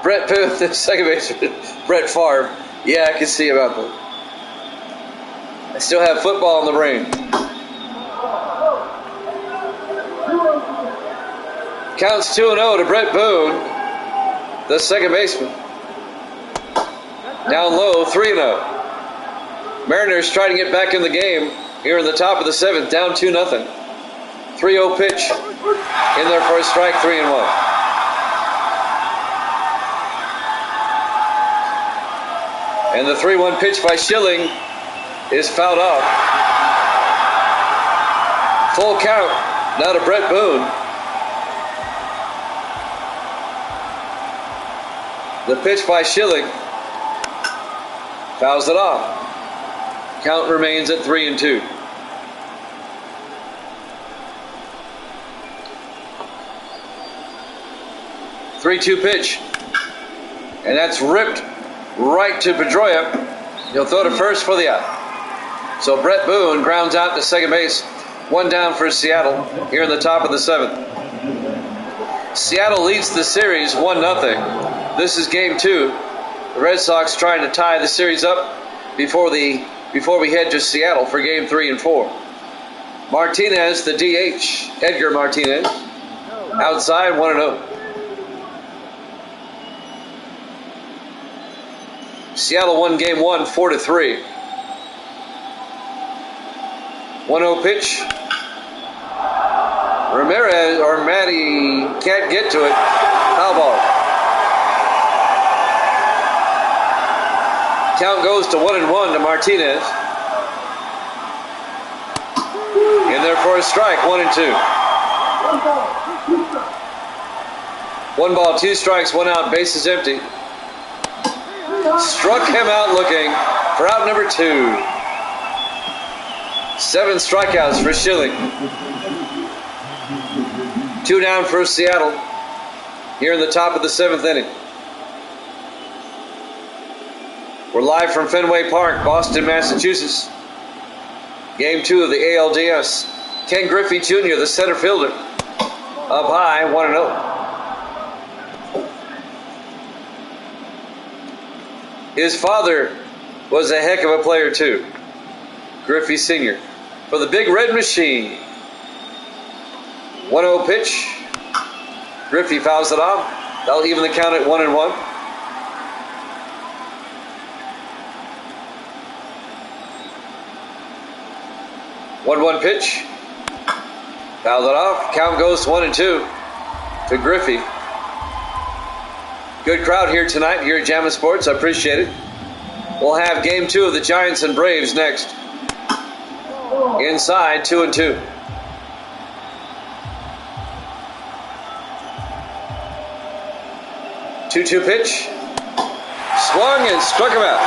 [SPEAKER 1] Brett Boone, the second baseman. Brett Favre. Yeah, I can see about that. I still have football in the brain. Counts 2-0 to Brett Boone, the second baseman. Down low, 3-0. Mariners trying to get back in the game here in the top of the 7th, down 2-0. 3-0 pitch in there for a strike, 3-1. And the 3-1 pitch by Schilling is fouled off. Full count now to Brett Boone. The pitch by Schilling fouls it off. Count remains at 3-2. Three-two pitch, and that's ripped right to Pedroia. He'll throw to first for the out. So Brett Boone grounds out to second base. 1 down for Seattle here in the top of the 7th. Seattle leads the series 1-0. This is game 2. The Red Sox trying to tie the series up before we head to Seattle for game 3 and 4. Martinez, the DH, Edgar Martinez, outside 1-0. Seattle won game 1 4-3. 1-0 pitch. Ramirez or Matty can't get to it. Foul ball. Count goes to 1-1 to Martinez. In there for a strike, 1-2. 1 ball, 2 strikes, 1 out, bases empty. Struck him out looking for out number 2. 7 strikeouts for Schilling. 2 down for Seattle here in the top of the 7th inning. We're live from Fenway Park, Boston, Massachusetts. Game 2 of the ALDS. Ken Griffey Jr., the center fielder. Up high, 1-0. His father was a heck of a player too. Griffey Sr. for the Big Red Machine. 1-0 pitch. Griffey fouls it off. That'll even the count at 1-1. One pitch. Fouled it off. Count goes to 1-2 to Griffey. Good crowd here tonight here at Jammin' Sports. I appreciate it. We'll have game 2 of the Giants and Braves next. Inside, 2-2. Two-two pitch. Swung and struck him out.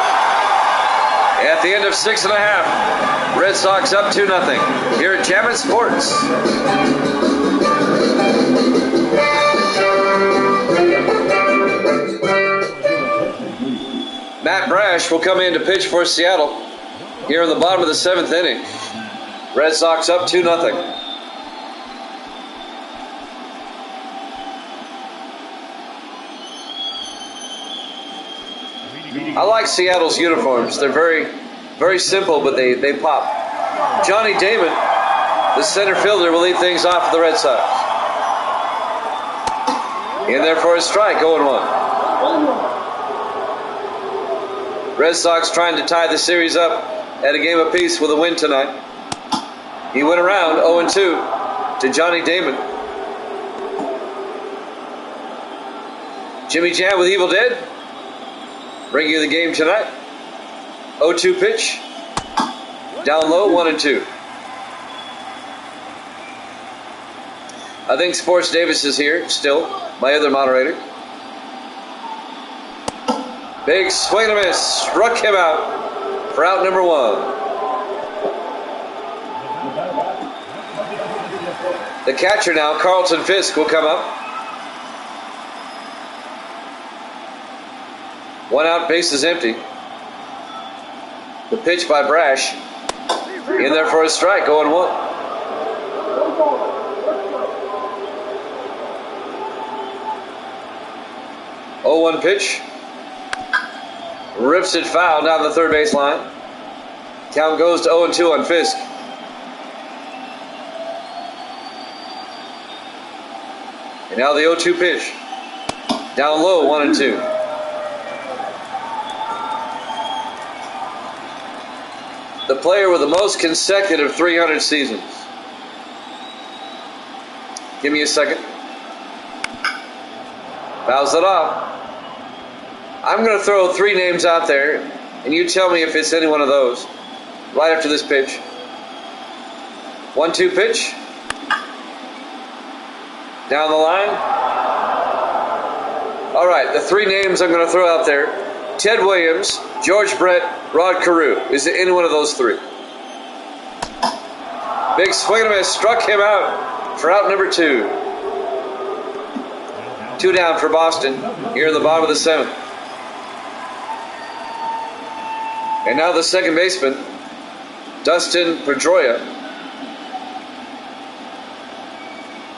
[SPEAKER 1] At the end of 6.5, Red Sox up 2-0 here at Jammin' Sports. Matt Brash will come in to pitch for Seattle here in the bottom of the 7th inning. Red Sox up 2-0. I like Seattle's uniforms. They're very, very simple, but they pop. Johnny Damon, the center fielder, will lead things off for the Red Sox. In there for a strike, 0-1. Red Sox trying to tie the series up at a game apiece with a win tonight. He went around 0-2 to Johnny Damon. Jimmy Jam with Evil Dead bring you the game tonight. 0-2 pitch. Down low, 1-2. I think Sports Davis is here still, my other moderator. Big swing and a miss. Struck him out for out number 1. The catcher now, Carlton Fisk, will come up. 1 out, base is empty. The pitch by Brash. In there for a strike, 0-1. Oh, 1 pitch. Rips it foul down the third base line. Count goes to 0-2 on Fisk. And now the 0-2 pitch. Down low, 1-2. The player with the most consecutive 300 seasons. Give me a second. Fouls it off. I'm going to throw 3 names out there, and you tell me if it's any one of those. Right after this pitch. 1-2 pitch. Down the line. All right, the 3 names I'm going to throw out there. Ted Williams, George Brett, Rod Carew. Is it any one of those 3? Big swing and a miss. Struck him out for out number 2. 2 down for Boston here in the bottom of the 7th. And now the second baseman, Dustin Pedroia.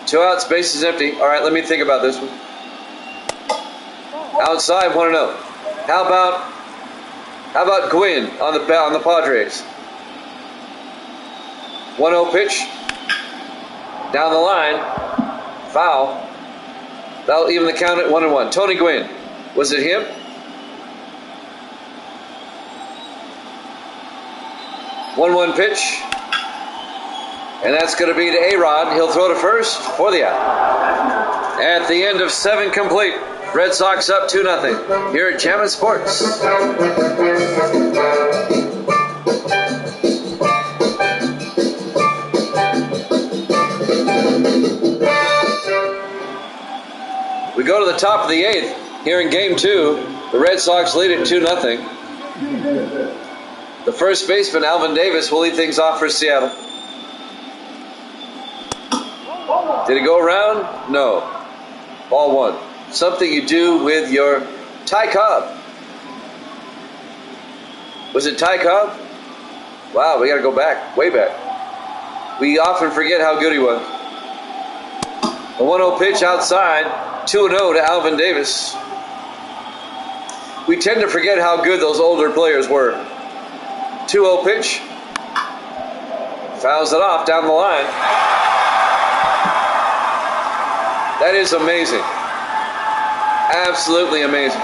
[SPEAKER 1] 2 outs, base is empty. All right, let me think about this one. Outside, 1-0. How about Gwynn on the Padres? 1-0 pitch. Down the line. Foul. That'll even the count at 1-1. Tony Gwynn. Was it him? 1-1 pitch. And that's going to be to A-Rod. He'll throw to first for the out. At the end of 7 complete, Red Sox up 2-0 here at Jammin' Sports. We go to the top of the 8th here in Game 2. The Red Sox lead it 2-0. The first baseman, Alvin Davis, will lead things off for Seattle. Did it go around? No. Ball 1. Something you do with your Ty Cobb. Was it Ty Cobb? Wow, we got to go back, way back. We often forget how good he was. A 1-0 pitch outside, 2-0 to Alvin Davis. We tend to forget how good those older players were. 2-0 pitch. Fouls it off down the line. That is amazing. Absolutely amazing.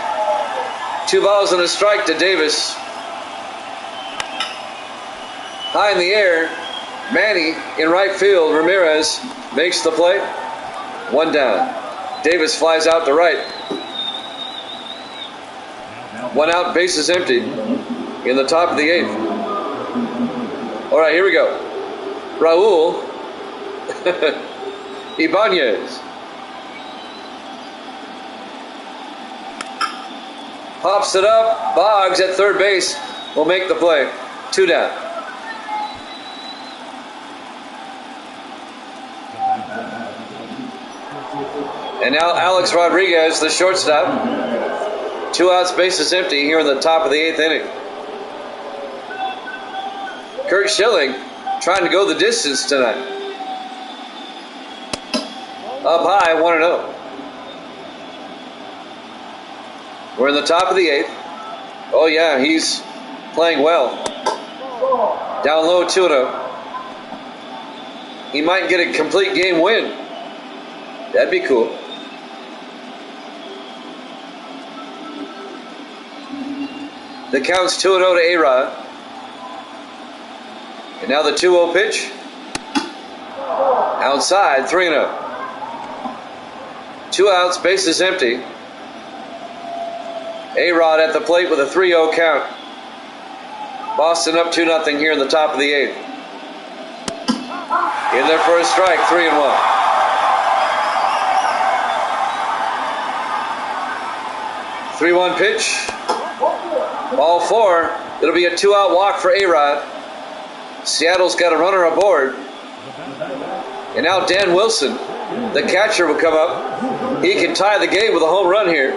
[SPEAKER 1] 2 balls and a strike to Davis. High in the air, Manny in right field. Ramirez makes the play. 1 down. Davis flies out to right. 1 out, bases empty in the top of the 8th. All right, here we go. Raul Ibanez. Pops it up. Boggs at third base will make the play. 2 down. And now Alex Rodriguez, the shortstop. 2 outs, bases empty here in the top of the 8th inning. Kurt Schilling trying to go the distance tonight. Up high, 1-0. We're in the top of the 8th. Oh yeah, he's playing well. Down low, 2-0. He might get a complete game win. That'd be cool. The count's 2-0 to A-Rod. And now the 2-0 pitch. Outside, 3-0. 2 outs, bases empty. A-Rod at the plate with a 3-0 count. Boston up 2-0 here in the top of the 8th. In there for a strike, 3-1. Three-one pitch. Ball 4. It'll be a 2-out walk for A-Rod. Seattle's got a runner aboard. And now Dan Wilson, the catcher, will come up. He can tie the game with a home run here.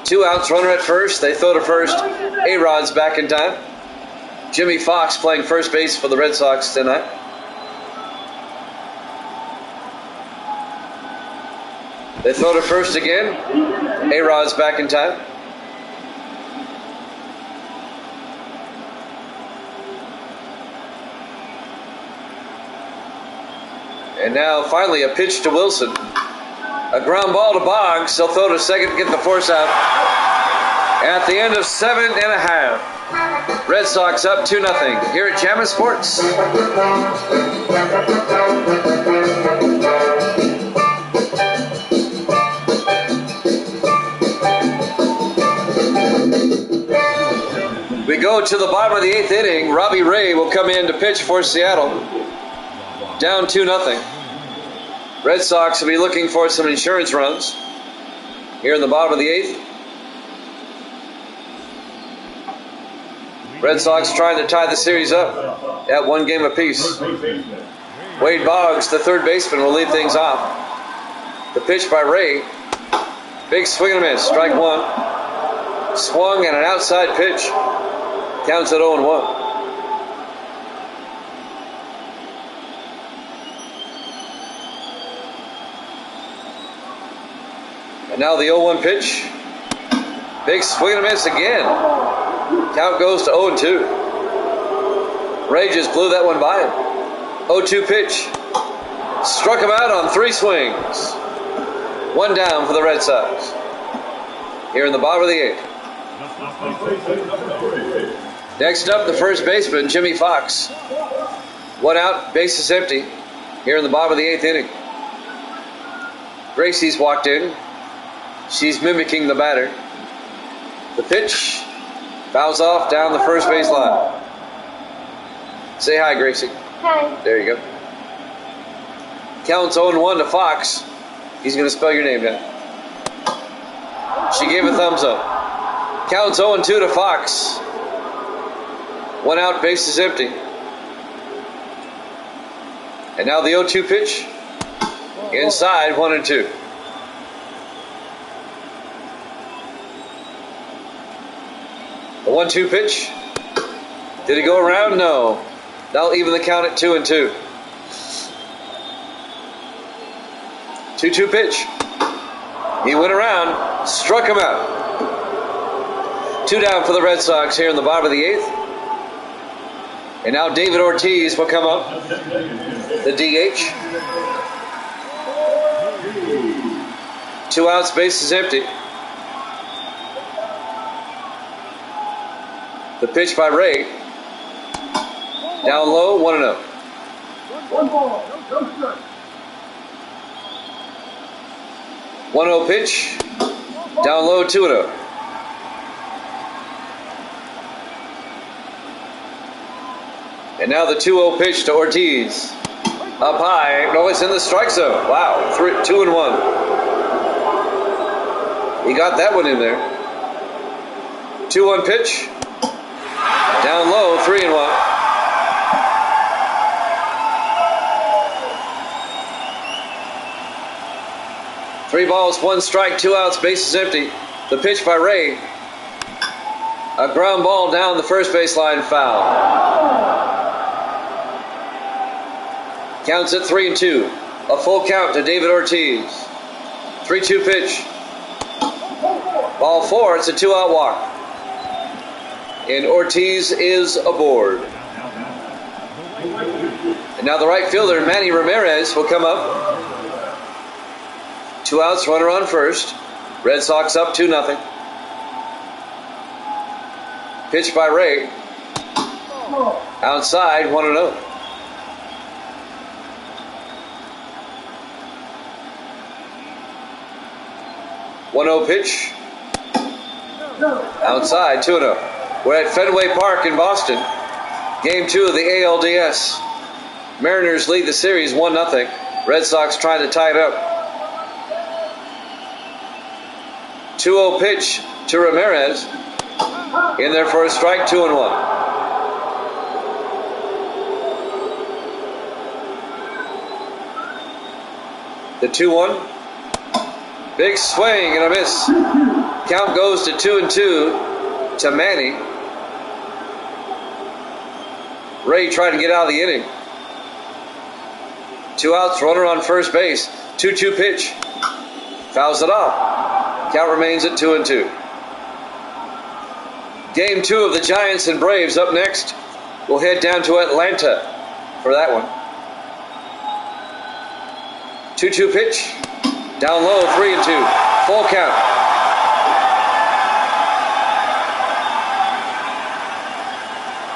[SPEAKER 1] 2 outs, runner at first. They throw to first. A-Rod's back in time. Jimmy Fox playing first base for the Red Sox tonight. They throw to first again. A-Rod's back in time. And now finally a pitch to Wilson. A ground ball to Boggs. They'll throw to second to get the force out. At the end of 7.5. Red Sox up 2-0 here at Jammin' Sports. We go to the bottom of the 8th inning. Robbie Ray will come in to pitch for Seattle. Down 2-0. Red Sox will be looking for some insurance runs here in the bottom of the 8th. Red Sox trying to tie the series up at 1 game apiece. Wade Boggs, the third baseman, will lead things off. The pitch by Ray. Big swing and a miss. Strike 1. Swung and an outside pitch. Counts at 0-1. And now the 0-1 pitch. Big swing and a miss again. Count goes to 0-2. Ray just blew that one by him. 0-2 pitch. Struck him out on 3 swings. 1 down for the Red Sox. Here in the bottom of the 8th. Next up, the first baseman, Jimmy Fox. 1 out, bases empty. Here in the bottom of the 8th inning. Gracie's walked in. She's mimicking the batter. The pitch fouls off down the first base line. Say hi, Gracie.
[SPEAKER 3] Hi.
[SPEAKER 1] There you go. Counts 0-1 to Fox. He's going to spell your name down. She gave a thumbs up. Counts 0-2 to Fox. 1 out, bases empty. And now the 0-2 pitch. Inside, 1-2. The 1-2 pitch. Did it go around? No. That'll even the count at 2-2. 2-2 pitch. He went around, struck him out. 2 down for the Red Sox here in the bottom of the 8th. And now David Ortiz will come up, the DH. 2 outs, bases empty. The pitch by Ray. Down low, 1-0.
[SPEAKER 2] 1 ball, no strike.
[SPEAKER 1] 1-0 pitch. Down low, 2-0. And now the 2-0 pitch to Ortiz. Up high. No, it's in the strike zone. Wow. 2-1. He got that one in there. 2-1 pitch. Down low, 3-1. Three balls, 1 strike, 2 outs, bases empty. The pitch by Ray. A ground ball down the first baseline, foul. Counts at 3-2. A full count to David Ortiz. 3-2 pitch. Ball 4, it's a 2-out walk. And Ortiz is aboard. And now the right fielder, Manny Ramirez, will come up. 2 outs, runner on first. Red Sox up 2-0. Pitch by Ray. Outside, 1-0. One-0 pitch. Outside, 2-0. We're at Fenway Park in Boston. Game 2 of the ALDS. Mariners lead the series 1-0. Red Sox trying to tie it up. 2-0 pitch to Ramirez. In there for a strike, 2-1. The 2-1. Big swing and a miss. Count goes to 2-2 to Manny. Ray trying to get out of the inning. 2 outs, runner on first base. 2-2 pitch. Fouls it off. Count remains at 2-2. Game 2 of the Giants and Braves up next. We'll head down to Atlanta for that one. 2-2 pitch. Down low, 3-2. Full count.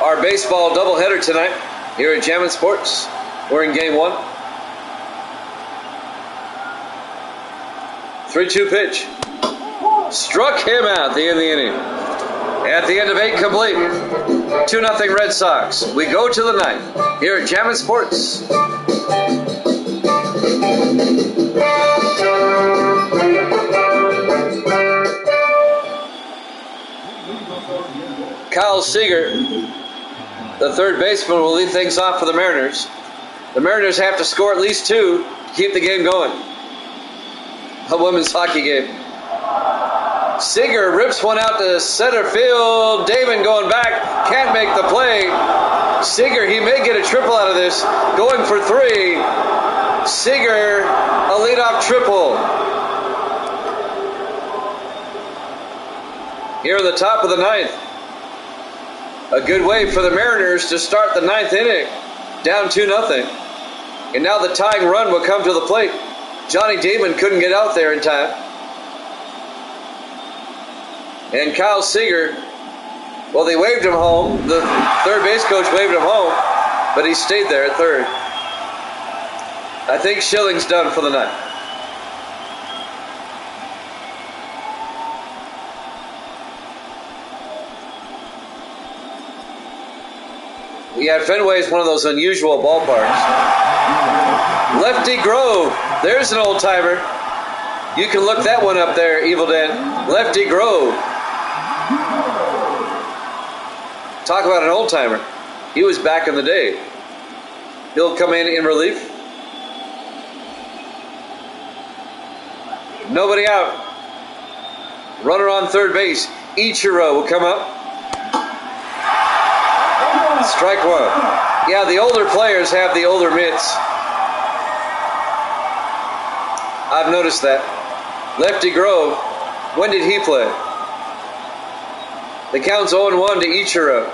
[SPEAKER 1] Our baseball doubleheader tonight here at Jammin' Sports. We're in game 1. 3-2 pitch. Struck him out at the end of the inning. At the end of 8 complete. 2-0 Red Sox. We go to the 9th here at Jammin' Sports. Kyle Seager, the third baseman, will lead things off for the Mariners. The Mariners have to score at least 2 to keep the game going. A women's hockey game. Seager rips one out to center field. Damon going back, can't make the play. Seager, he may get a triple out of this. Going for 3. Seager, a leadoff triple. Here at the top of the 9th. A good way for the Mariners to start the 9th inning. Down 2-0. And now the tying run will come to the plate. Johnny Damon couldn't get out there in time. And Kyle Seager Well, they waved him home. The third base coach waved him home, but he stayed there at third. I think Schilling's done for the night. Yeah, Fenway is one of those unusual ballparks. Lefty Grove. There's an old timer. You can look that one up there, Evil Dan. Lefty Grove. Talk about an old timer. He was back in the day. He'll come in relief. Nobody out. Runner on third base. Ichiro will come up. Strike one. Yeah, the older players have the older mitts. I've noticed that. Lefty Grove. When did he play? The count's 0-1 to Ichiro.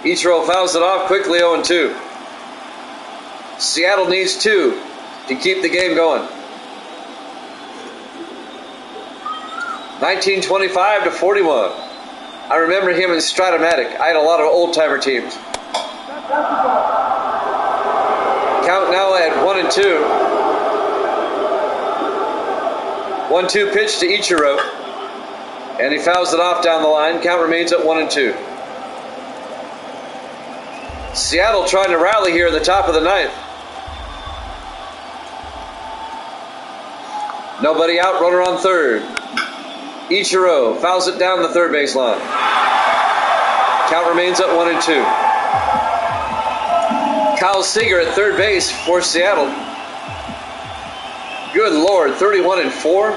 [SPEAKER 1] Ichiro fouls it off quickly, 0-2. Seattle needs 2 to keep the game going. 1925 to 41. I remember him in Stratomatic. I had a lot of old-timer teams. Count now at 1-2. 1-2 pitch to Ichiro. And he fouls it off down the line. Count remains at 1-2. Seattle trying to rally here in the top of the ninth. Nobody out, runner on third. Ichiro fouls it down the third base line. Count remains at 1-2. Kyle Seager at third base for Seattle. Good Lord, 31-4.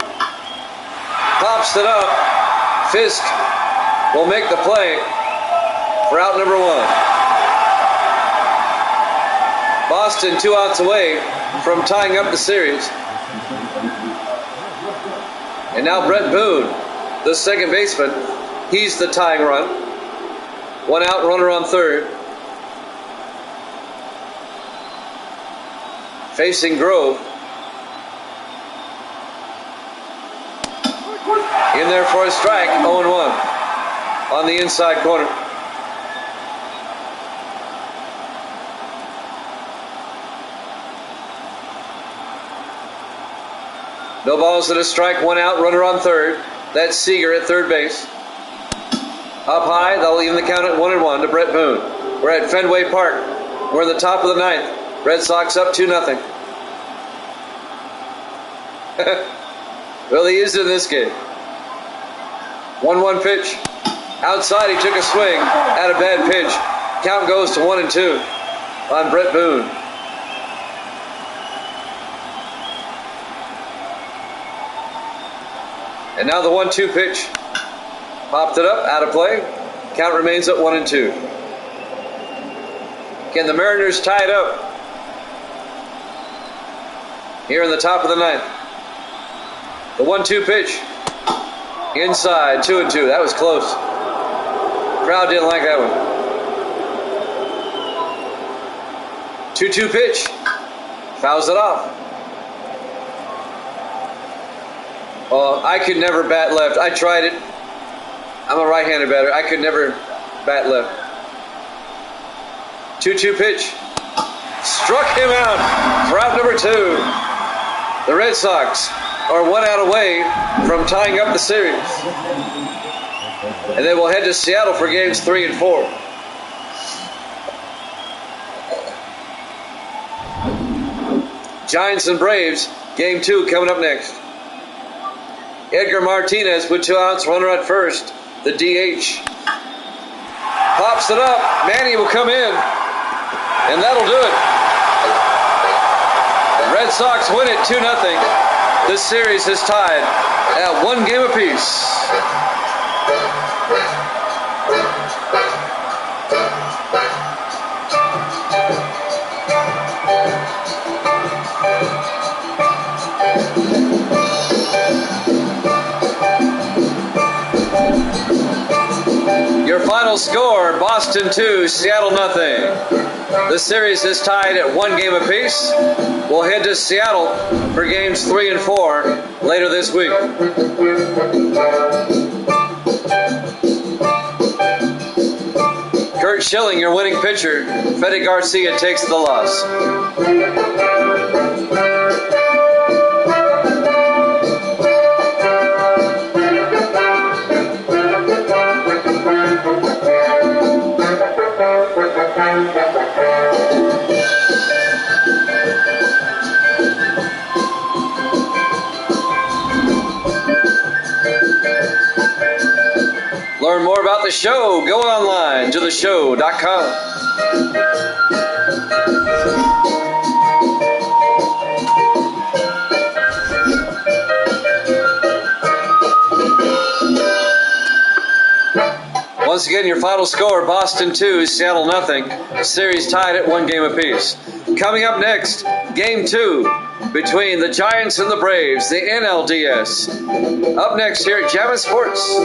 [SPEAKER 1] Pops it up. Fisk will make the play for out number 1. Boston 2 outs away from tying up the series. And now Brett Boone, the second baseman, he's the tying run. 1 out, runner on third. Facing Grove. In there for a strike, 0-1 on the inside corner. No balls and a strike, 1 out, runner on third. That's Seager at third base. Up high, they'll even the count at 1-1 to Brett Boone. We're at Fenway Park. We're in the top of the ninth. Red Sox up 2-0. Well, he is in this game. 1-1 pitch. Outside, he took a swing at a bad pitch. Count goes to 1-2 on Brett Boone. And now the 1-2 pitch. Popped it up, out of play. Count remains at 1-2. Can the Mariners tie it up here in the top of the ninth? The 1-2 pitch. Inside, 2-2. That was close. Crowd didn't like that one. 2-2 pitch. Fouls it off. I could never bat left. I tried it. I'm a right-handed batter. I could never bat left. 2-2 pitch. Struck him out for out number 2. The Red Sox are 1 out away from tying up the series. And they will head to Seattle for games 3 and 4. Giants and Braves, game 2 coming up next. Edgar Martinez with 2 outs, runner at first, the DH. Pops it up, Manny will come in, and that'll do it. Red Sox win it 2-0. This series is tied at 1 game apiece. Your final score, Boston 2, Seattle nothing. The series is tied at 1 game apiece. We'll head to Seattle for games 3 and 4 later this week. Kurt Schilling, your winning pitcher. Freddy Garcia takes the loss. Learn more about the show. Go online to theshow.com. Once again, your final score, Boston 2, Seattle nothing. Series tied at 1 game apiece. Coming up next, Game 2 between the Giants and the Braves, the NLDS. Up next here at Jammin' Sports.